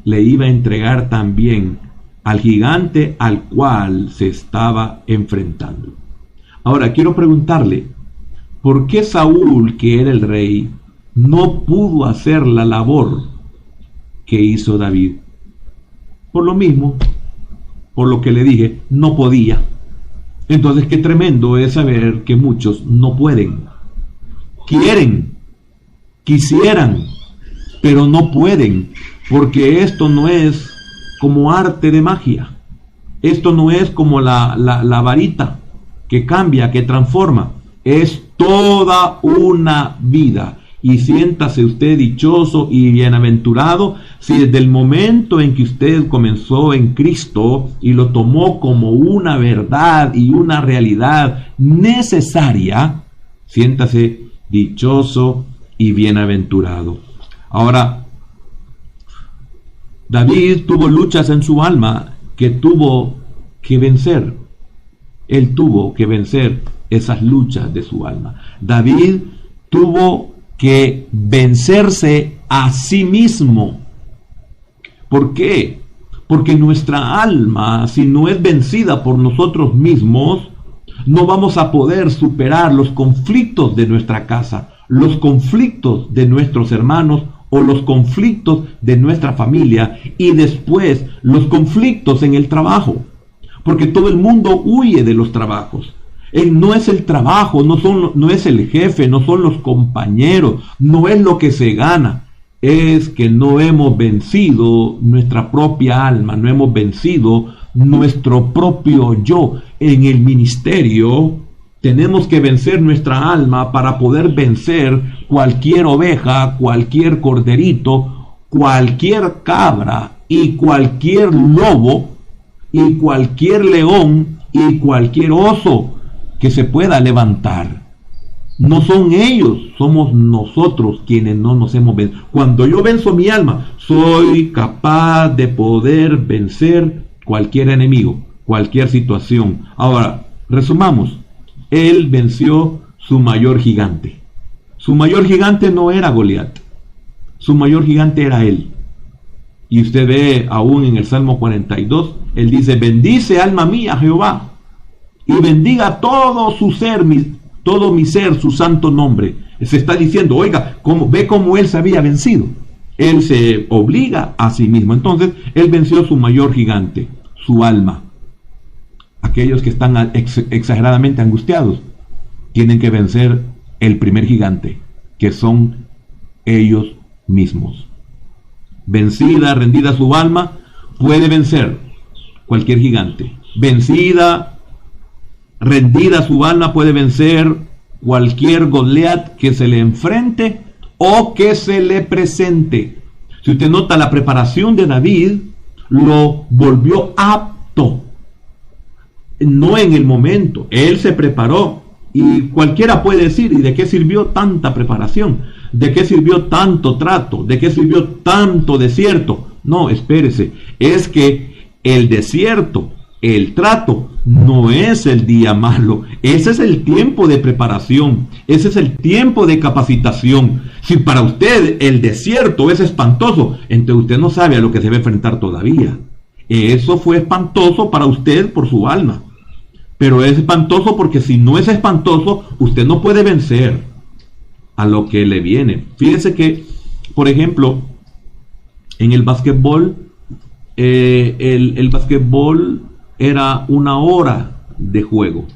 le iba a entregar también al gigante al cual se estaba enfrentando. Ahora quiero preguntarle, ¿por qué Saúl, que era el rey, no pudo hacer la labor que hizo David? Por lo mismo, por lo que le dije, no podía. Entonces qué tremendo es saber que muchos no pueden. Quieren, quisieran, pero no pueden, porque esto no es como arte de magia. Esto no es como la varita que cambia, que transforma. Es toda una vida. Y siéntase usted dichoso y bienaventurado si desde el momento en que usted comenzó en Cristo y lo tomó como una verdad y una realidad necesaria, siéntase dichoso y bienaventurado. Ahora, David tuvo luchas en su alma que tuvo que vencer. Él tuvo que vencer esas luchas de su alma. David tuvo que vencerse a sí mismo. ¿Por qué? Porque nuestra alma, si no es vencida por nosotros mismos, no vamos a poder superar los conflictos de nuestra casa, los conflictos de nuestros hermanos o los conflictos de nuestra familia, y después los conflictos en el trabajo. porque todo el mundo huye de los trabajos. No es el trabajo, no es el jefe, no son los compañeros, no es lo que se gana. Es que no hemos vencido nuestra propia alma, no hemos vencido nuestro propio yo. En el ministerio tenemos que vencer nuestra alma para poder vencer cualquier oveja, cualquier corderito, cualquier cabra y cualquier lobo y cualquier león y cualquier oso que se pueda levantar. No son ellos, somos nosotros quienes no nos hemos vencido. Cuando yo venzo mi alma, soy capaz de poder vencer cualquier enemigo, cualquier situación. Ahora, resumamos. Él venció su mayor gigante. Su mayor gigante no era Goliat. Su mayor gigante era él. Y usted ve aún en el Salmo 42, él dice: bendice alma mía Jehová, y bendiga todo su ser, todo mi ser, su santo nombre. Se está diciendo, oiga, ve cómo él se había vencido. Él se obliga a sí mismo. Entonces, él venció su mayor gigante, su alma. Aquellos que están exageradamente angustiados tienen que vencer el primer gigante, que son ellos mismos. Vencida, rendida su alma, puede vencer cualquier gigante. Vencida, rendida su alma, puede vencer cualquier Goliat que se le enfrente o que se le presente. Si usted nota, la preparación de David lo volvió apto. No en el momento, él se preparó. Y cualquiera puede decir, ¿y de qué sirvió tanta preparación? ¿De qué sirvió tanto trato? ¿De qué sirvió tanto desierto? No, espérese, es que el desierto, el trato, no es el día malo. Ese es el tiempo de preparación, ese es el tiempo de capacitación. Si para usted el desierto es espantoso, entonces usted no sabe a lo que se va a enfrentar todavía. Eso fue espantoso para usted por su alma. Pero es espantoso porque si no es espantoso, usted no puede vencer a lo que le viene. Fíjese que, por ejemplo, en el básquetbol, el básquetbol era 1 hora de juego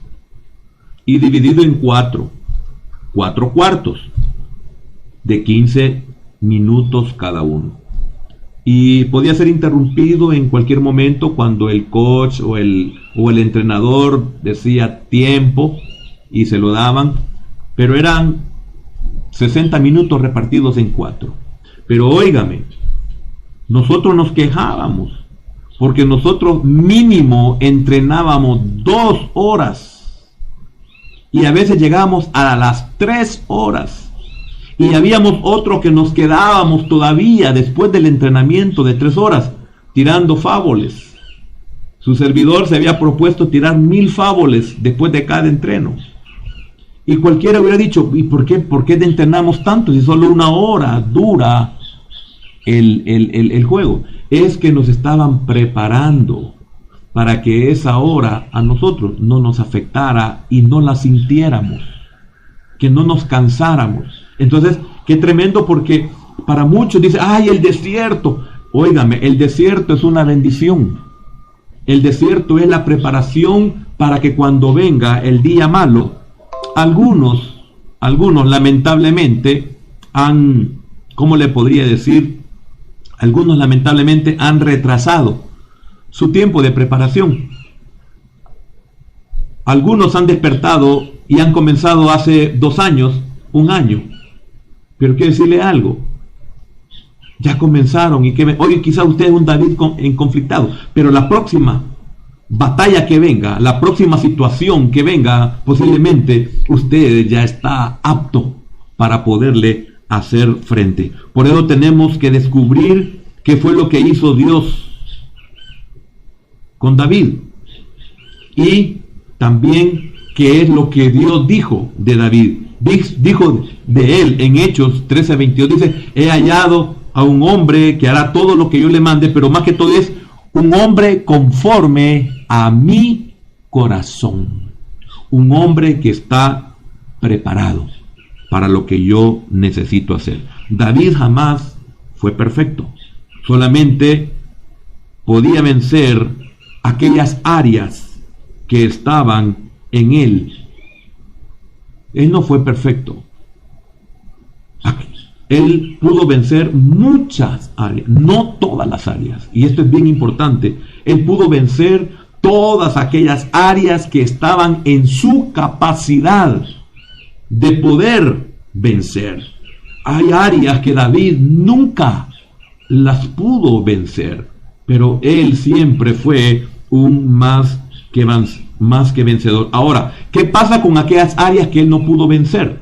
y dividido en 4 cuartos de 15 minutos cada uno. Y podía ser interrumpido en cualquier momento cuando el coach o el entrenador decía tiempo y se lo daban, pero eran 60 minutos repartidos en 4. Pero óigame, nosotros nos quejábamos porque nosotros mínimo entrenábamos 2 horas y a veces llegábamos a las 3 horas. Y habíamos otros que nos quedábamos todavía después del entrenamiento de 3 horas tirando fábules. Su servidor se había propuesto tirar 1000 fábules después de cada entreno. Y cualquiera hubiera dicho, ¿y por qué entrenamos tanto si solo 1 hora dura el juego? Es que nos estaban preparando para que esa hora a nosotros no nos afectara y no la sintiéramos, que no nos cansáramos. Entonces, qué tremendo, porque para muchos dice, ¡ay, el desierto! Óigame, el desierto es una bendición. El desierto es la preparación para que cuando venga el día malo, algunos lamentablemente ¿cómo le podría decir? Algunos lamentablemente han retrasado su tiempo de preparación. Algunos han despertado y han comenzado hace 2 años, 1 año. Pero quiero decirle algo, ya comenzaron y hoy quizás usted es un David conflictado, pero la próxima batalla que venga, la próxima situación que venga, posiblemente usted ya está apto para poderle hacer frente. Por eso tenemos que descubrir qué fue lo que hizo Dios con David y también qué es lo que Dios dijo de David. Dijo de él en Hechos 13:22, dice, he hallado a un hombre que hará todo lo que yo le mande, pero más que todo es un hombre conforme a mi corazón. Un hombre que está preparado para lo que yo necesito hacer. David jamás fue perfecto. Solamente podía vencer aquellas áreas que estaban en él. Él no fue perfecto. Él pudo vencer muchas áreas, no todas las áreas. Y esto es bien importante. Él pudo vencer todas aquellas áreas que estaban en su capacidad de poder vencer. Hay áreas que David nunca las pudo vencer, pero él siempre fue un más que vencedor. Ahora, ¿qué pasa con aquellas áreas que él no pudo vencer?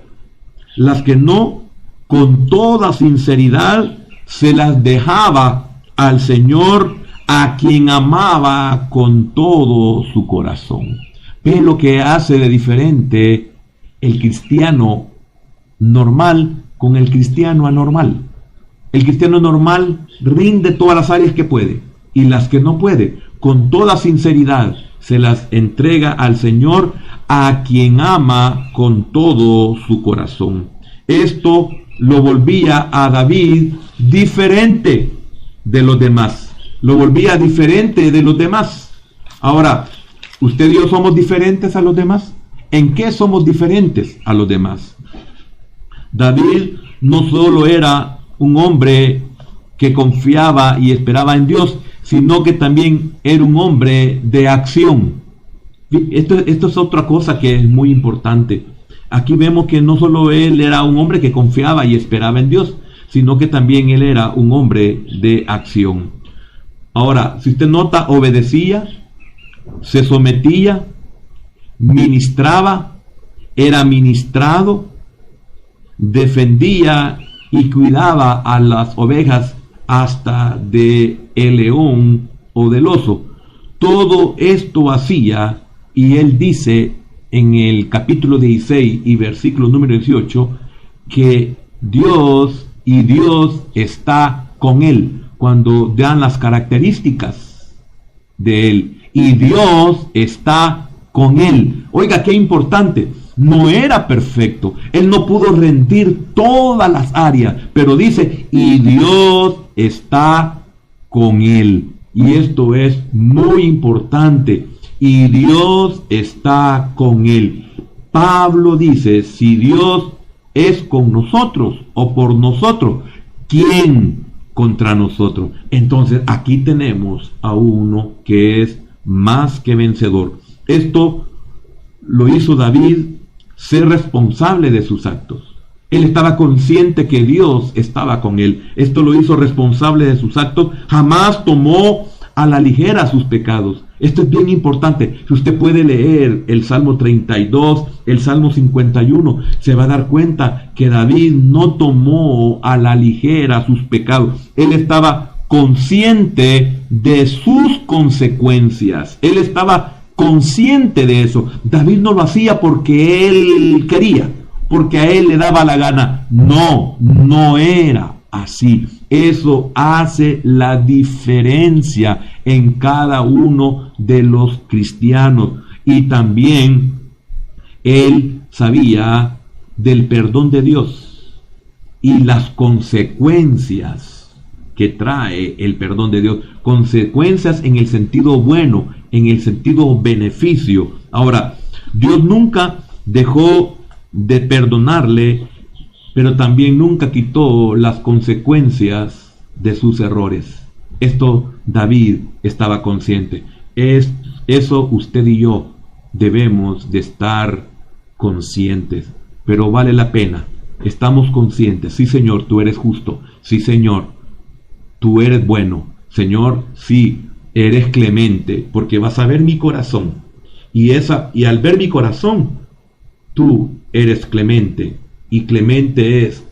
Las que no, con toda sinceridad, se las dejaba al Señor, a quien amaba con todo su corazón. ¿Ve lo que hace de diferente el cristiano normal con el cristiano anormal? El cristiano normal rinde todas las áreas que puede, y las que no puede, con toda sinceridad, se las entrega al Señor, a quien ama con todo su corazón. Esto lo volvía a David diferente de los demás. Lo volvía diferente de los demás. Ahora, ¿usted y yo somos diferentes a los demás? ¿En qué somos diferentes a los demás? David no solo era un hombre que confiaba y esperaba en Dios, sino que también era un hombre de acción. Esto es otra cosa que es muy importante. Aquí vemos que no solo él era un hombre que confiaba y esperaba en Dios, sino que también él era un hombre de acción. Ahora, si usted nota, obedecía, se sometía, ministraba, era ministrado, defendía y cuidaba a las ovejas hasta de el león o del oso. Todo esto hacía, y él dice en el capítulo 16 y versículo número 18, que Dios está con él, cuando dan las características de él, y Dios está con él. Oiga, qué importante. No era perfecto, él no pudo rendir todas las áreas, pero dice, y Dios está con él. Y esto es muy importante. Y Dios está con él. Pablo dice, si Dios es con nosotros o por nosotros, ¿quién contra nosotros? Entonces aquí tenemos a uno que es más que vencedor. Esto lo hizo David ser responsable de sus actos. Él estaba consciente que Dios estaba con él. Esto lo hizo responsable de sus actos. Jamás tomó a la ligera sus pecados. Esto es bien importante. Si usted puede leer el Salmo 32, el Salmo 51, se va a dar cuenta que David no tomó a la ligera sus pecados. Él estaba consciente de sus consecuencias. Él estaba consciente de eso. David no lo hacía porque él quería, porque a él le daba la gana. No era así. Eso hace la diferencia en cada uno de los cristianos. Y también él sabía del perdón de Dios y las consecuencias que trae el perdón de Dios. Consecuencias en el sentido bueno, en el sentido beneficio. Ahora, Dios nunca dejó de perdonarle, pero también nunca quitó las consecuencias de sus errores. Esto David estaba consciente. Eso usted y yo debemos de estar conscientes, pero vale la pena. Estamos conscientes. Sí, Señor, tú eres justo. Sí, Señor, tú eres bueno. Señor, sí, eres clemente, porque vas a ver mi corazón. Y al ver mi corazón, tú eres clemente. Y clemente es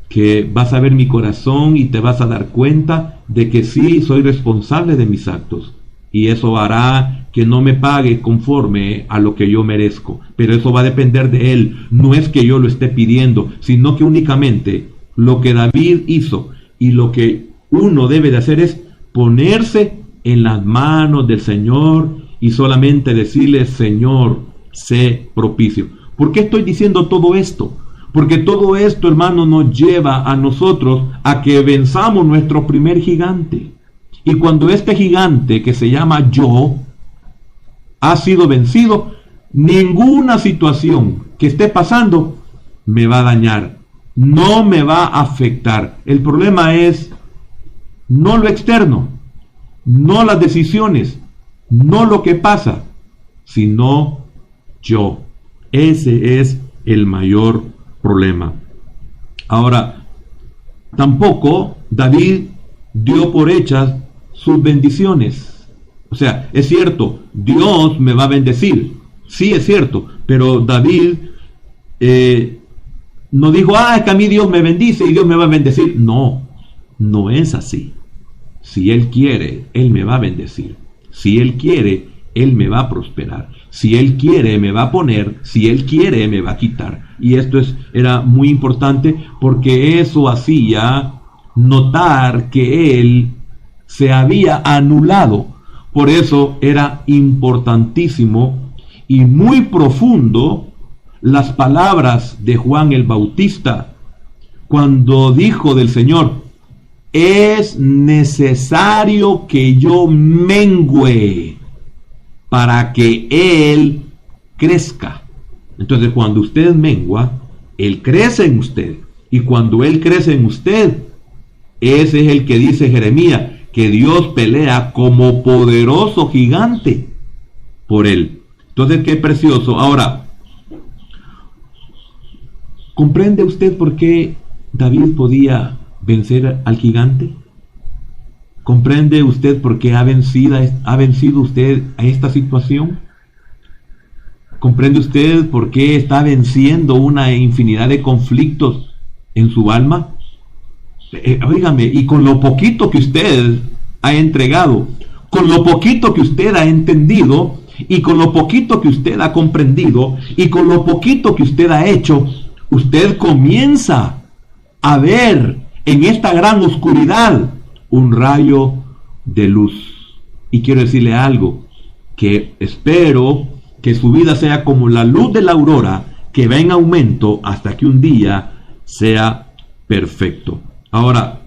que vas a ver mi corazón y te vas a dar cuenta de que sí soy responsable de mis actos. Y eso hará que no me pague conforme a lo que yo merezco. Pero eso va a depender de Él. No es que yo lo esté pidiendo, sino que únicamente lo que David hizo y lo que uno debe de hacer es ponerse en las manos del Señor y solamente decirle, Señor, sé propicio. ¿Por qué estoy diciendo todo esto? Porque todo esto, hermano, nos lleva a nosotros a que venzamos nuestro primer gigante. Y cuando este gigante, que se llama yo, ha sido vencido, ninguna situación que esté pasando me va a dañar, no me va a afectar. El problema es no lo externo, no las decisiones, no lo que pasa, sino yo. Ese es el mayor problema. Ahora, tampoco David dio por hechas sus bendiciones. O sea, es cierto, Dios me va a bendecir. Sí, es cierto, pero David no dijo, es que a mí Dios me bendice y Dios me va a bendecir. No, no es así. Si Él quiere, Él me va a bendecir. Si Él quiere, Él me va a prosperar. Si Él quiere, me va a poner. Si Él quiere, me va a quitar. Y esto era muy importante porque eso hacía notar que Él se había anulado. Por eso era importantísimo y muy profundo las palabras de Juan el Bautista cuando dijo del Señor: es necesario que yo mengüe para que Él crezca. Entonces, cuando usted mengua, Él crece en usted. Y cuando Él crece en usted, ese es el que dice Jeremías, que Dios pelea como poderoso gigante por Él. Entonces, qué precioso. Ahora, ¿comprende usted por qué David podía vencer al gigante? ¿Comprende usted por qué ha vencido usted a esta situación? ¿Comprende usted por qué está venciendo una infinidad de conflictos en su alma? Óigame, y con lo poquito que usted ha entregado, con lo poquito que usted ha entendido, y con lo poquito que usted ha comprendido, y con lo poquito que usted ha hecho, usted comienza a ver en esta gran oscuridad un rayo de luz. Y quiero decirle algo, que espero que su vida sea como la luz de la aurora, que va en aumento hasta que un día sea perfecto. Ahora,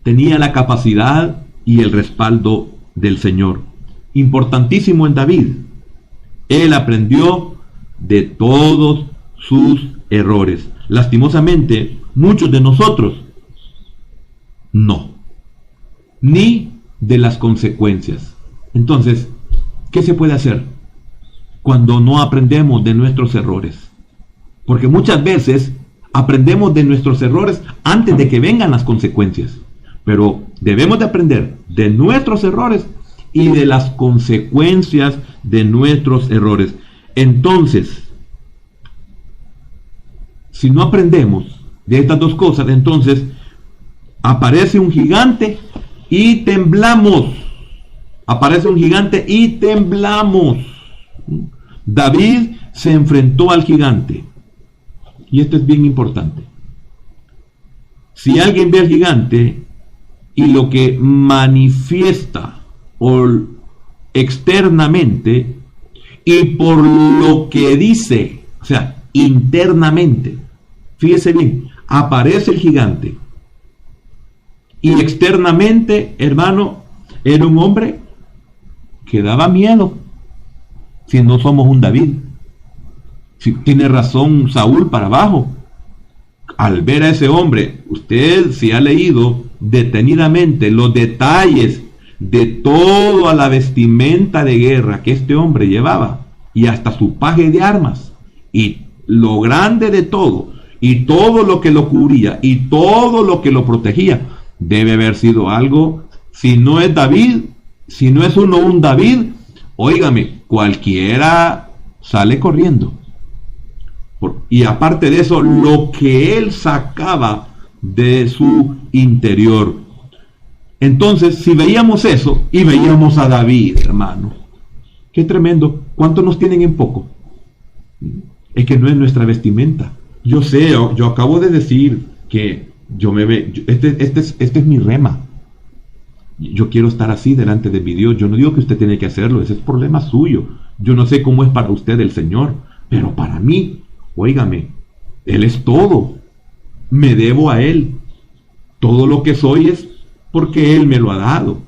tenía la capacidad y el respaldo del Señor. Importantísimo en David, él aprendió de todos sus errores. Lastimosamente, muchos de nosotros no, ni de las consecuencias. Entonces, ¿qué se puede hacer cuando no aprendemos de nuestros errores? Porque muchas veces aprendemos de nuestros errores antes de que vengan las consecuencias. Pero debemos de aprender de nuestros errores y de las consecuencias de nuestros errores. Entonces, si no aprendemos de estas dos cosas, entonces aparece un gigante y temblamos. Aparece un gigante y temblamos. David se enfrentó al gigante. Y esto es bien importante. Si alguien ve al gigante y lo que manifiesta externamente y por lo que dice, o sea, internamente, fíjese bien, aparece el gigante y externamente, hermano, era un hombre que daba miedo. Si no somos un David, si tiene razón Saúl para abajo, al ver a ese hombre, usted si ha leído detenidamente los detalles de toda la vestimenta de guerra que este hombre llevaba, y hasta su paje de armas, y lo grande de todo, y todo lo que lo cubría, y todo lo que lo protegía, debe haber sido algo. Si no es David, si no es un David, óigame, cualquiera sale corriendo. Y aparte de eso, lo que él sacaba de su interior. Entonces, si veíamos eso y veíamos a David, hermano, qué tremendo. ¿Cuántos nos tienen en poco? Es que no es nuestra vestimenta. Yo sé, yo acabo de decir que yo me veo, este es mi rema. Yo quiero estar así delante de mi Dios. Yo no digo que usted tiene que hacerlo, ese es problema suyo. Yo no sé cómo es para usted el Señor, pero para mí, óigame, Él es todo. Me debo a Él. Todo lo que soy es porque Él me lo ha dado.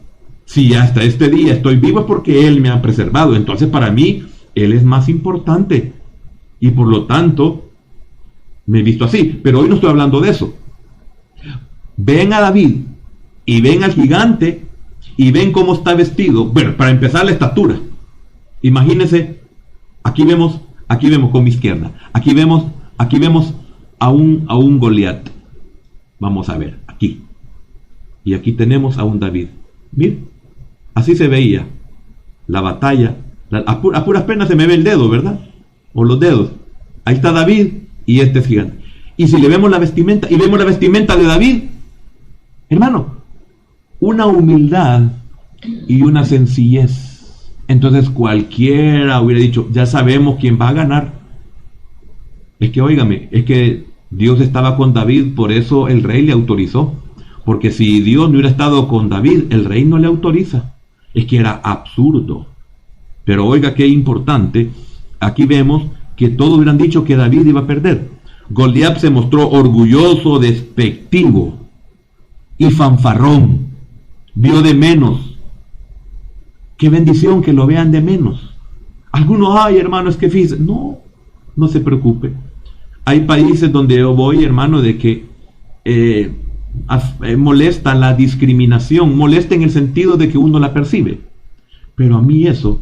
Si hasta este día estoy vivo es porque Él me ha preservado. Entonces para mí Él es más importante. Y por lo tanto me he visto así. Pero hoy no estoy hablando de eso. Ven a David y ven al gigante y ven cómo está vestido. Bueno, para empezar, la estatura. Imagínense, aquí vemos con mi izquierda, aquí vemos a un Goliat. Vamos a ver, aquí. Y aquí tenemos a un David. Miren, así se veía la batalla. A puras penas se me ve el dedo, ¿verdad? O los dedos. Ahí está David y este es gigante. Y si le vemos la vestimenta, y vemos la vestimenta de David, hermano, una humildad y una sencillez. Entonces cualquiera hubiera dicho, ya sabemos quién va a ganar. Es que, óigame, es que Dios estaba con David, por eso el rey le autorizó. Porque si Dios no hubiera estado con David, el rey no le autoriza. Es que era absurdo. Pero oiga qué importante, aquí vemos que todos hubieran dicho que David iba a perder. Goliat se mostró orgulloso, despectivo y fanfarrón. Vio de menos. Qué bendición que lo vean de menos. Algunos, ay hermano, es que fíjese. No se preocupe. Hay países donde yo voy, hermano, de que molesta la discriminación, molesta en el sentido de que uno la percibe. Pero a mí eso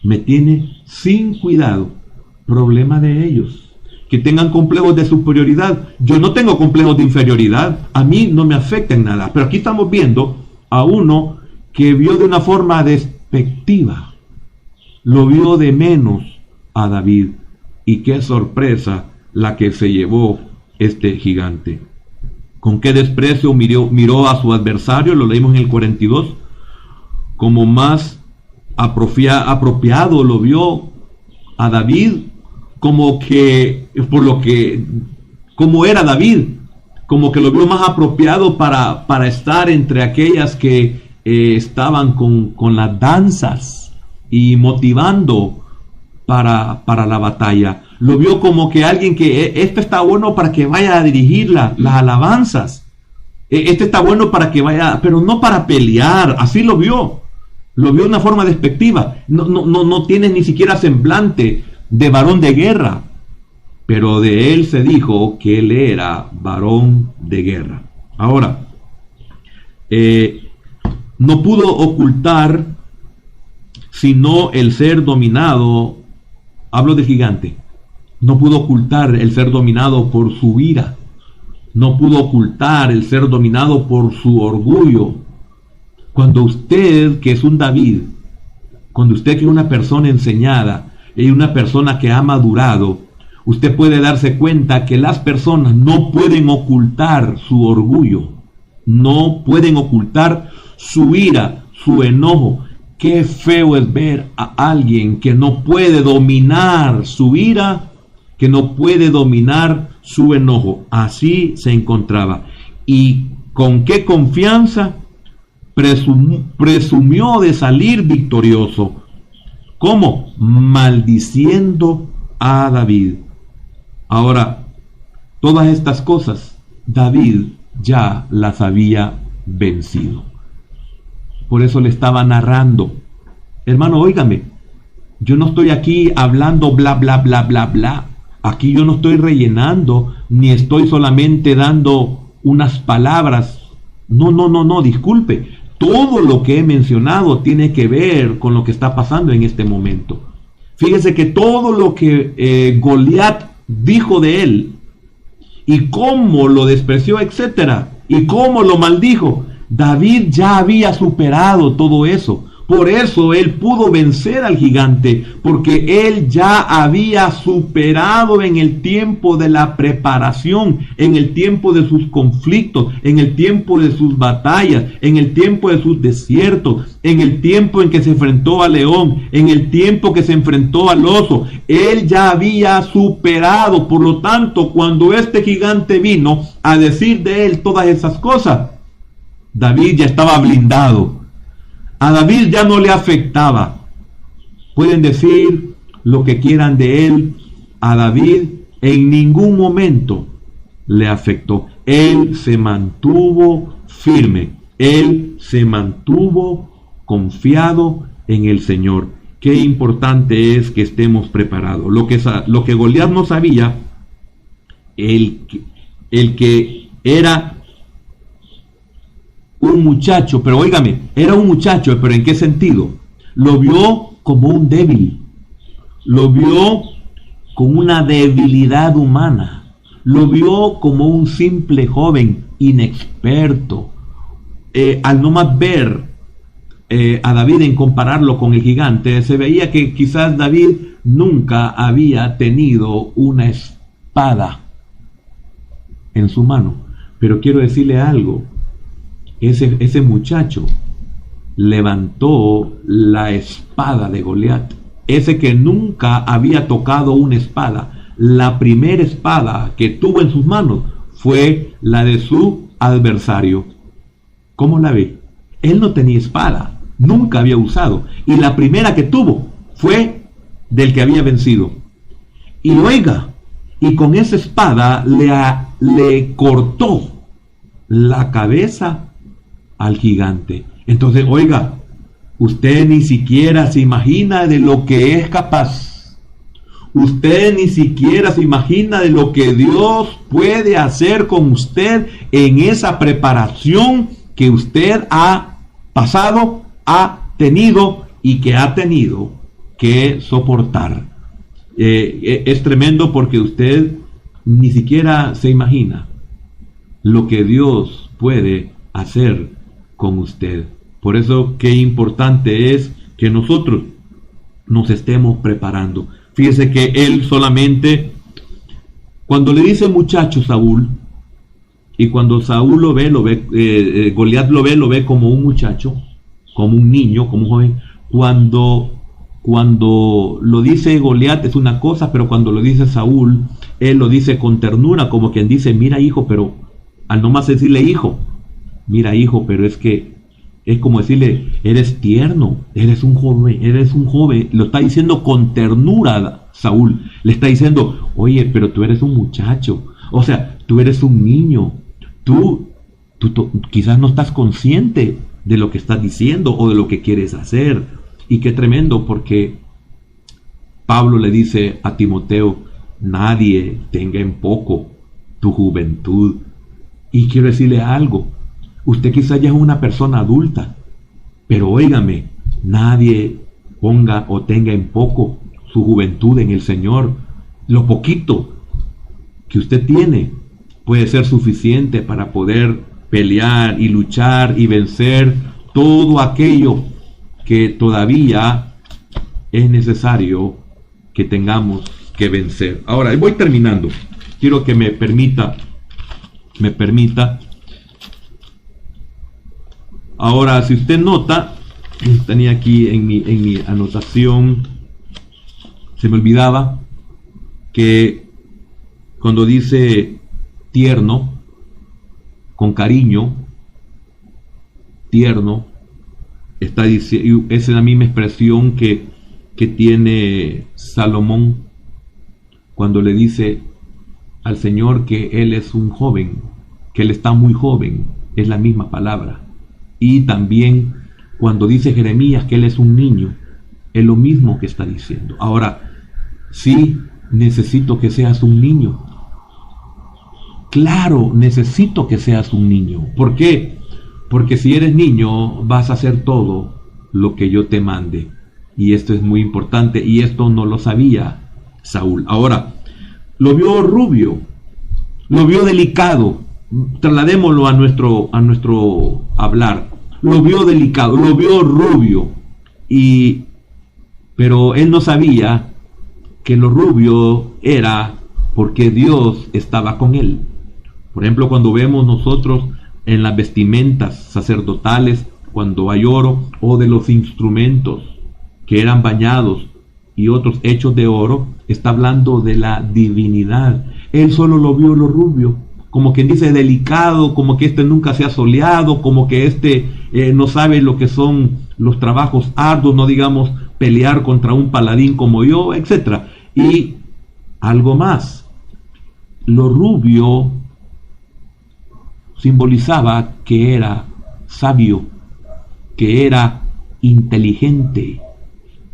me tiene sin cuidado. Problema de ellos. Que tengan complejos de superioridad. Yo no tengo complejos de inferioridad. A mí no me afecta en nada. Pero aquí estamos viendo a uno que vio de una forma despectiva. Lo vio de menos a David. Y qué sorpresa la que se llevó este gigante. Con qué desprecio miró a su adversario, lo leímos en el 42, como más apropiado lo vio a David, como era David, como que lo vio más apropiado para estar entre aquellas que estaban con las danzas y motivando para la batalla. Lo vio como que alguien que este está bueno para que vaya a dirigir las alabanzas. Este está bueno para que vaya, pero no para pelear. Así lo vio. Lo vio de una forma despectiva. No tiene ni siquiera semblante de varón de guerra. Pero de él se dijo que él era varón de guerra. Ahora, no pudo ocultar sino el ser dominado. Hablo del gigante. No pudo ocultar el ser dominado por su ira. No pudo ocultar el ser dominado por su orgullo. Cuando usted, que es un David, cuando usted que es una persona enseñada y una persona que ha madurado, usted puede darse cuenta que las personas no pueden ocultar su orgullo. No pueden ocultar su ira, su enojo. Qué feo es ver a alguien que no puede dominar su ira, que no puede dominar su enojo. Así se encontraba. ¿Y con qué confianza presumió de salir victorioso? ¿Cómo? Maldiciendo a David. Ahora, todas estas cosas, David ya las había vencido. Por eso le estaba narrando. Hermano, óigame, yo no estoy aquí hablando bla, bla, bla, bla, bla. Aquí yo no estoy rellenando, ni estoy solamente dando unas palabras. No, disculpe. Todo lo que he mencionado tiene que ver con lo que está pasando en este momento. Fíjese que todo lo que Goliat dijo de él, y cómo lo despreció, etcétera, y cómo lo maldijo, David ya había superado todo eso. Por eso él pudo vencer al gigante, porque él ya había superado en el tiempo de la preparación, en el tiempo de sus conflictos, en el tiempo de sus batallas, en el tiempo de sus desiertos, en el tiempo en que se enfrentó al león, en el tiempo que se enfrentó al oso. Él ya había superado. Por lo tanto, cuando este gigante vino a decir de él todas esas cosas, David ya estaba blindado. A David ya no le afectaba. Pueden decir lo que quieran de él. A David en ningún momento le afectó. Él se mantuvo firme. Él se mantuvo confiado en el Señor. Qué importante es que estemos preparados. Lo que Goliat no sabía, el que era un muchacho, pero óigame, era un muchacho, pero ¿en qué sentido? Lo vio como un débil, lo vio con una debilidad humana, lo vio como un simple joven inexperto. Al no más ver a David en compararlo con el gigante, se veía que quizás David nunca había tenido una espada en su mano. Pero quiero decirle algo, ese muchacho levantó la espada de Goliat. Ese que nunca había tocado una espada, la primera espada que tuvo en sus manos fue la de su adversario. ¿Cómo la ve? Él no tenía espada, nunca había usado, y la primera que tuvo fue del que había vencido. Y oiga, y con esa espada le cortó la cabeza al gigante. Entonces, oiga, usted ni siquiera se imagina de lo que es capaz. Usted ni siquiera se imagina de lo que Dios puede hacer con usted en esa preparación que usted ha pasado, ha tenido y que ha tenido que soportar. Es tremendo porque usted ni siquiera se imagina lo que Dios puede hacer con usted. Por eso qué importante es que nosotros nos estemos preparando. Fíjese que él solamente, cuando le dice muchacho Saúl, y cuando Saúl lo ve, Goliat lo ve como un muchacho, como un niño, como un joven. Cuando lo dice Goliat es una cosa, pero cuando lo dice Saúl, él lo dice con ternura, como quien dice, mira hijo, pero al nomás decirle hijo, mira hijo, pero es que es como decirle, eres tierno, eres un joven, lo está diciendo con ternura Saúl, le está diciendo, oye, pero tú eres un muchacho, o sea, tú eres un niño, tú quizás no estás consciente de lo que estás diciendo o de lo que quieres hacer. Y qué tremendo, porque Pablo le dice a Timoteo, nadie tenga en poco tu juventud. Y quiero decirle algo, usted quizás ya es una persona adulta, pero óigame, nadie ponga o tenga en poco su juventud en el Señor. Lo poquito que usted tiene puede ser suficiente para poder pelear y luchar y vencer todo aquello que todavía es necesario que tengamos que vencer. Ahora, voy terminando. Quiero que me permita. Ahora, si usted nota, tenía aquí en mi anotación, se me olvidaba que cuando dice tierno, con cariño, tierno, está diciendo, es la misma expresión que tiene Salomón cuando le dice al Señor que Él es un joven, que Él está muy joven, es la misma palabra. Y también cuando dice Jeremías que Él es un niño, es lo mismo que está diciendo. Ahora, sí, necesito que seas un niño. Claro, necesito que seas un niño. ¿Por qué? Porque si eres niño vas a hacer todo lo que yo te mande. Y esto es muy importante, y esto no lo sabía Saúl. Ahora, lo vio rubio, lo vio delicado. Trasladémoslo a nuestro hablar. Lo vio delicado, lo vio rubio. Pero él no sabía que lo rubio era porque Dios estaba con él. Por ejemplo, cuando vemos nosotros en las vestimentas sacerdotales, cuando hay oro, o de los instrumentos que eran bañados y otros hechos de oro, está hablando de la divinidad. Él solo lo vio lo rubio, como quien dice delicado, como que nunca se ha soleado, como que no sabe lo que son los trabajos arduos, no digamos pelear contra un paladín como yo, etc. Y algo más, lo rubio simbolizaba que era sabio, que era inteligente,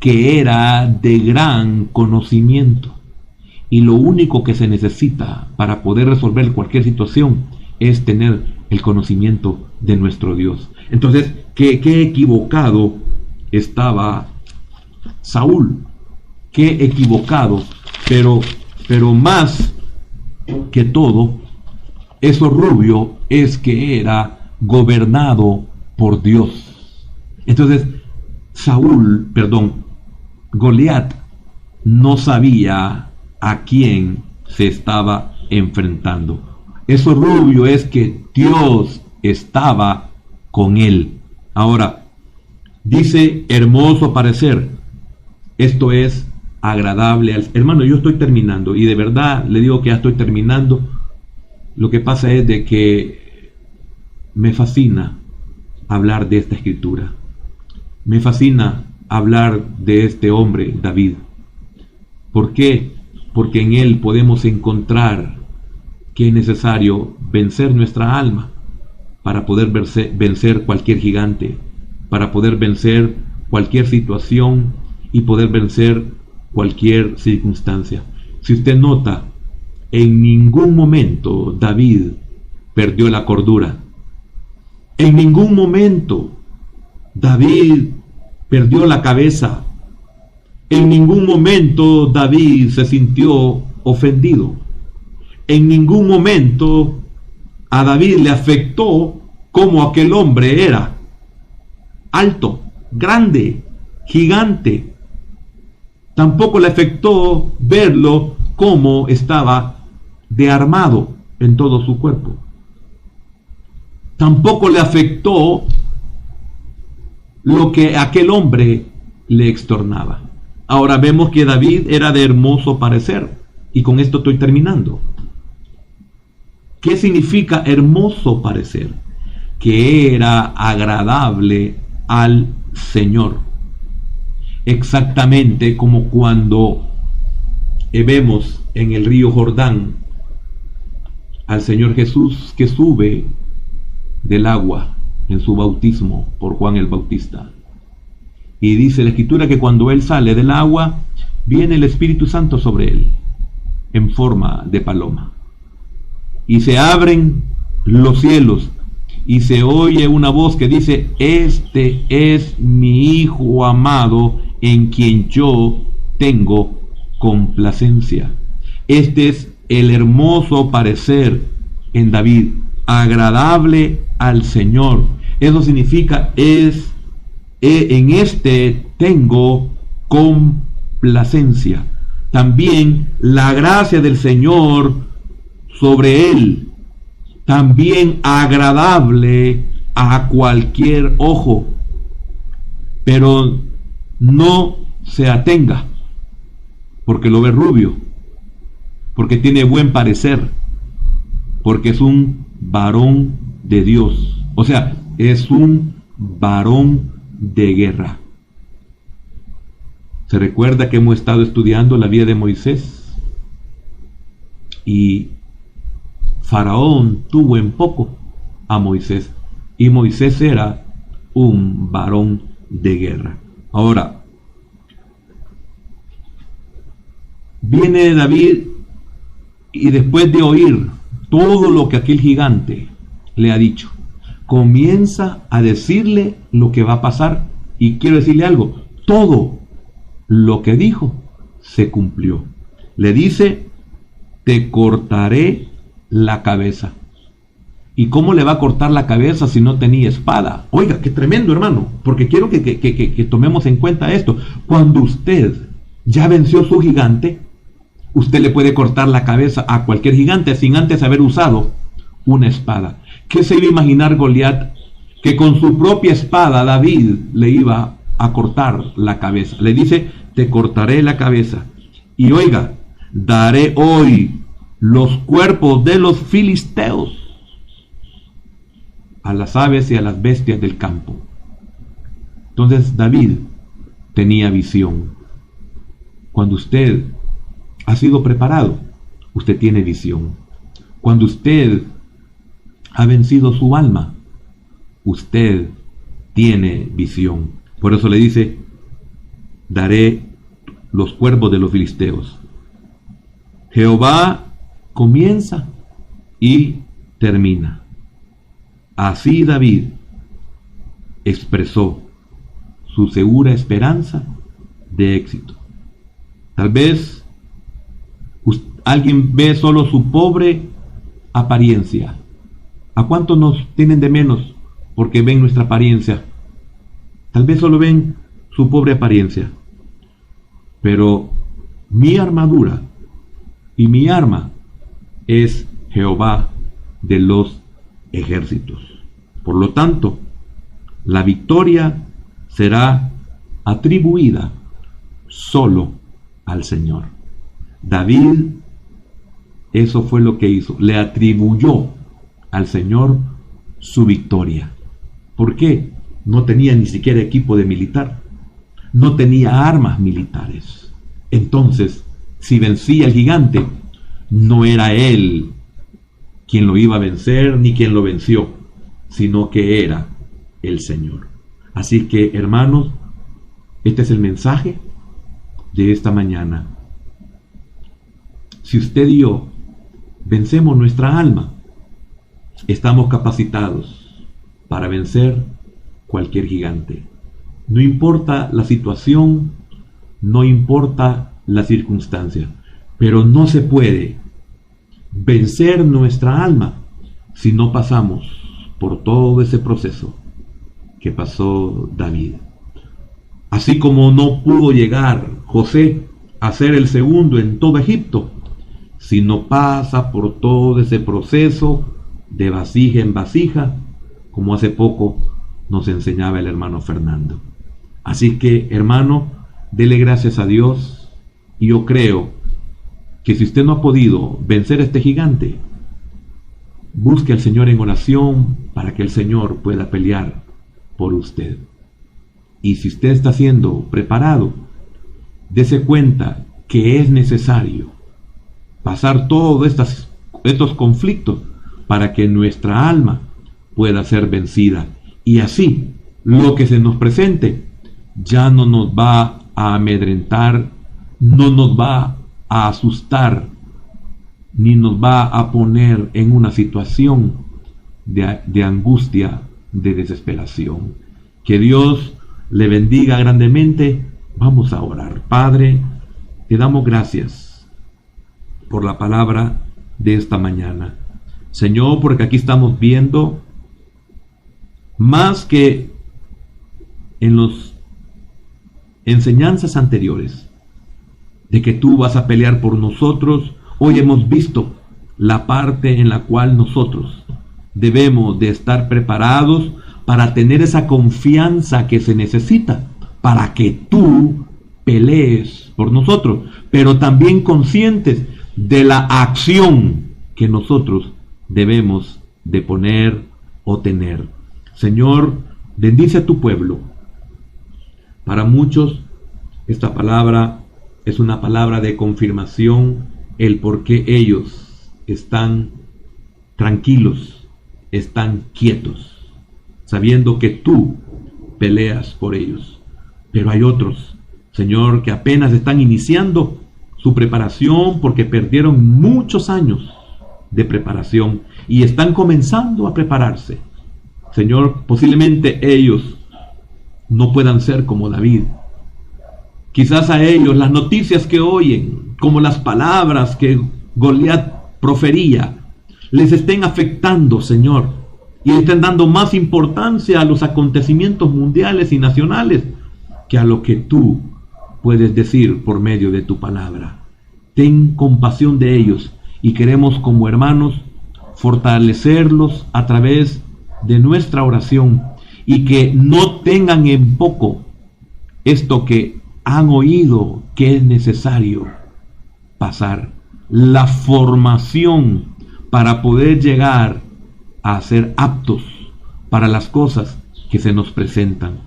que era de gran conocimiento. Y lo único que se necesita para poder resolver cualquier situación es tener el conocimiento de nuestro Dios. Entonces, qué equivocado estaba Saúl, qué equivocado, pero más que todo, eso rubio es que era gobernado por Dios. Entonces, Goliat no sabía a quién se estaba enfrentando. Eso rubio es que Dios estaba con él. Ahora, dice hermoso parecer. Esto es agradable al... Hermano, yo estoy terminando y de verdad le digo que ya estoy terminando. Lo que pasa es de que me fascina hablar de esta escritura. Me fascina hablar de este hombre, David. ¿Por qué? Porque en él podemos encontrar que es necesario vencer nuestra alma para poder vencer cualquier gigante, para poder vencer cualquier situación y poder vencer cualquier circunstancia. Si usted nota, en ningún momento David perdió la cordura. En ningún momento David perdió la cabeza. En ningún momento David se sintió ofendido. En ningún momento a David le afectó cómo aquel hombre era. Alto, grande, gigante. Tampoco le afectó verlo cómo estaba de armado en todo su cuerpo. Tampoco le afectó lo que aquel hombre le extornaba. Ahora vemos que David era de hermoso parecer. Y con esto estoy terminando. ¿Qué significa hermoso parecer? Que era agradable al Señor. Exactamente como cuando vemos en el río Jordán al Señor Jesús que sube del agua en su bautismo por Juan el Bautista. Y dice la Escritura que cuando él sale del agua, viene el Espíritu Santo sobre él en forma de paloma. Y se abren los cielos y se oye una voz que dice: este es mi Hijo amado, en quien yo tengo complacencia. Este es el hermoso parecer en David, agradable al Señor. Eso significa en este tengo complacencia. También la gracia del Señor sobre él, también agradable a cualquier ojo. Pero no se atenga porque lo ve rubio, porque tiene buen parecer, porque es un varón de Dios, o sea, es un varón de guerra. Se recuerda que hemos estado estudiando la vida de Moisés y Faraón tuvo en poco a Moisés, y Moisés era un varón de guerra. Ahora, viene David y después de oír todo lo que aquel gigante le ha dicho, comienza a decirle lo que va a pasar. Y quiero decirle algo, todo lo que dijo se cumplió. Le dice: te cortaré la cabeza. ¿Y cómo le va a cortar la cabeza si no tenía espada? Oiga, qué tremendo, hermano, porque quiero que tomemos en cuenta esto. Cuando usted ya venció su gigante, usted le puede cortar la cabeza a cualquier gigante sin antes haber usado una espada. ¿Qué se iba a imaginar Goliat? Que con su propia espada David le iba a cortar la cabeza. Le dice: te cortaré la cabeza. Y oiga, daré hoy los cuerpos de los filisteos a las aves y a las bestias del campo. Entonces David tenía visión. Cuando usted ha sido preparado, usted tiene visión. Cuando usted ha vencido su alma, usted tiene visión. Por eso le dice: daré los cuervos de los filisteos. Jehová comienza y termina. Así David expresó su segura esperanza de éxito. Tal vez alguien ve solo su pobre apariencia. ¿A cuántos nos tienen de menos porque ven nuestra apariencia? Tal vez solo ven su pobre apariencia. Pero mi armadura y mi arma es Jehová de los ejércitos. Por lo tanto, la victoria será atribuida solo al Señor. David, eso fue lo que hizo, le atribuyó al Señor su victoria. ¿Por qué? No tenía ni siquiera equipo de militar, no tenía armas militares. Entonces, si vencía el gigante, no era él quien lo iba a vencer ni quien lo venció, sino que era el Señor. Así que, hermanos, este es el mensaje de esta mañana. Si usted y yo vencemos nuestra alma, estamos capacitados para vencer cualquier gigante. No importa la situación, no importa la circunstancia, pero no se puede vencer nuestra alma si no pasamos por todo ese proceso que pasó David. Así como no pudo llegar José a ser el segundo en todo Egipto, si no pasa por todo ese proceso de vasija en vasija, como hace poco nos enseñaba el hermano Fernando. Así que, hermano, dele gracias a Dios, y yo creo que si usted no ha podido vencer a este gigante, busque al Señor en oración para que el Señor pueda pelear por usted. Y si usted está siendo preparado, dése cuenta que es necesario pasar todos estos conflictos para que nuestra alma pueda ser vencida. Y así, lo que se nos presente ya no nos va a amedrentar, no nos va a asustar, ni nos va a poner en una situación de angustia, de desesperación. Que Dios le bendiga grandemente. Vamos a orar. Padre, te damos gracias por la palabra de esta mañana. Señor, porque aquí estamos viendo más que en las enseñanzas anteriores de que tú vas a pelear por nosotros. Hoy hemos visto la parte en la cual nosotros debemos de estar preparados para tener esa confianza que se necesita para que tú pelees por nosotros, pero también conscientes de la acción que nosotros debemos de poner o tener. Señor, bendice a tu pueblo. Para muchos esta palabra es una palabra de confirmación, el por qué ellos están tranquilos, están quietos, sabiendo que tú peleas por ellos. Pero hay otros, Señor, que apenas están iniciando su preparación porque perdieron muchos años de preparación y están comenzando a prepararse. Señor, posiblemente ellos no puedan ser como David. Quizás a ellos las noticias que oyen, como las palabras que Goliat profería, les estén afectando, Señor, y estén dando más importancia a los acontecimientos mundiales y nacionales que a lo que tú puedes decir por medio de tu palabra. Ten compasión de ellos y queremos como hermanos fortalecerlos a través de nuestra oración y que no tengan en poco esto que han oído que es necesario pasar, la formación para poder llegar a ser aptos para las cosas que se nos presentan.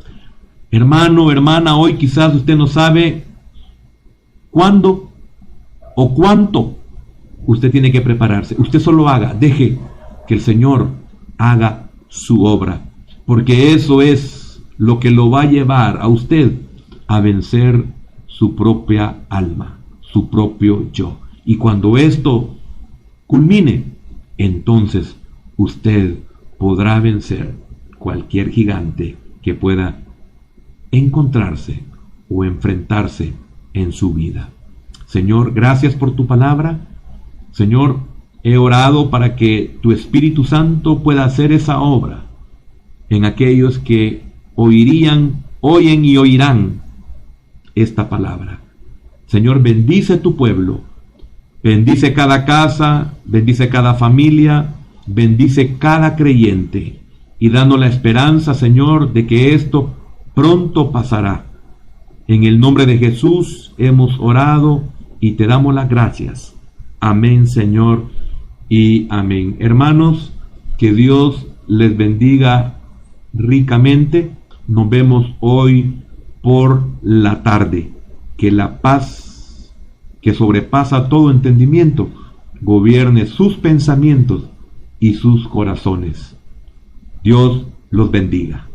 Hermano, hermana, hoy quizás usted no sabe cuándo o cuánto usted tiene que prepararse. Usted solo haga, deje que el Señor haga su obra, porque eso es lo que lo va a llevar a usted a vencer su propia alma, su propio yo. Y cuando esto culmine, entonces usted podrá vencer cualquier gigante que pueda encontrarse o enfrentarse en su vida. Señor, gracias por tu palabra. Señor, he orado para que tu Espíritu Santo pueda hacer esa obra en aquellos que oyen y oirán esta palabra. Señor, bendice tu pueblo, bendice cada casa, bendice cada familia, bendice cada creyente y danos la esperanza, Señor, de que esto pronto pasará. En el nombre de Jesús hemos orado y te damos las gracias. Amén, Señor, y amén. Hermanos, que Dios les bendiga ricamente. Nos vemos hoy por la tarde. Que la paz que sobrepasa todo entendimiento gobierne sus pensamientos y sus corazones. Dios los bendiga.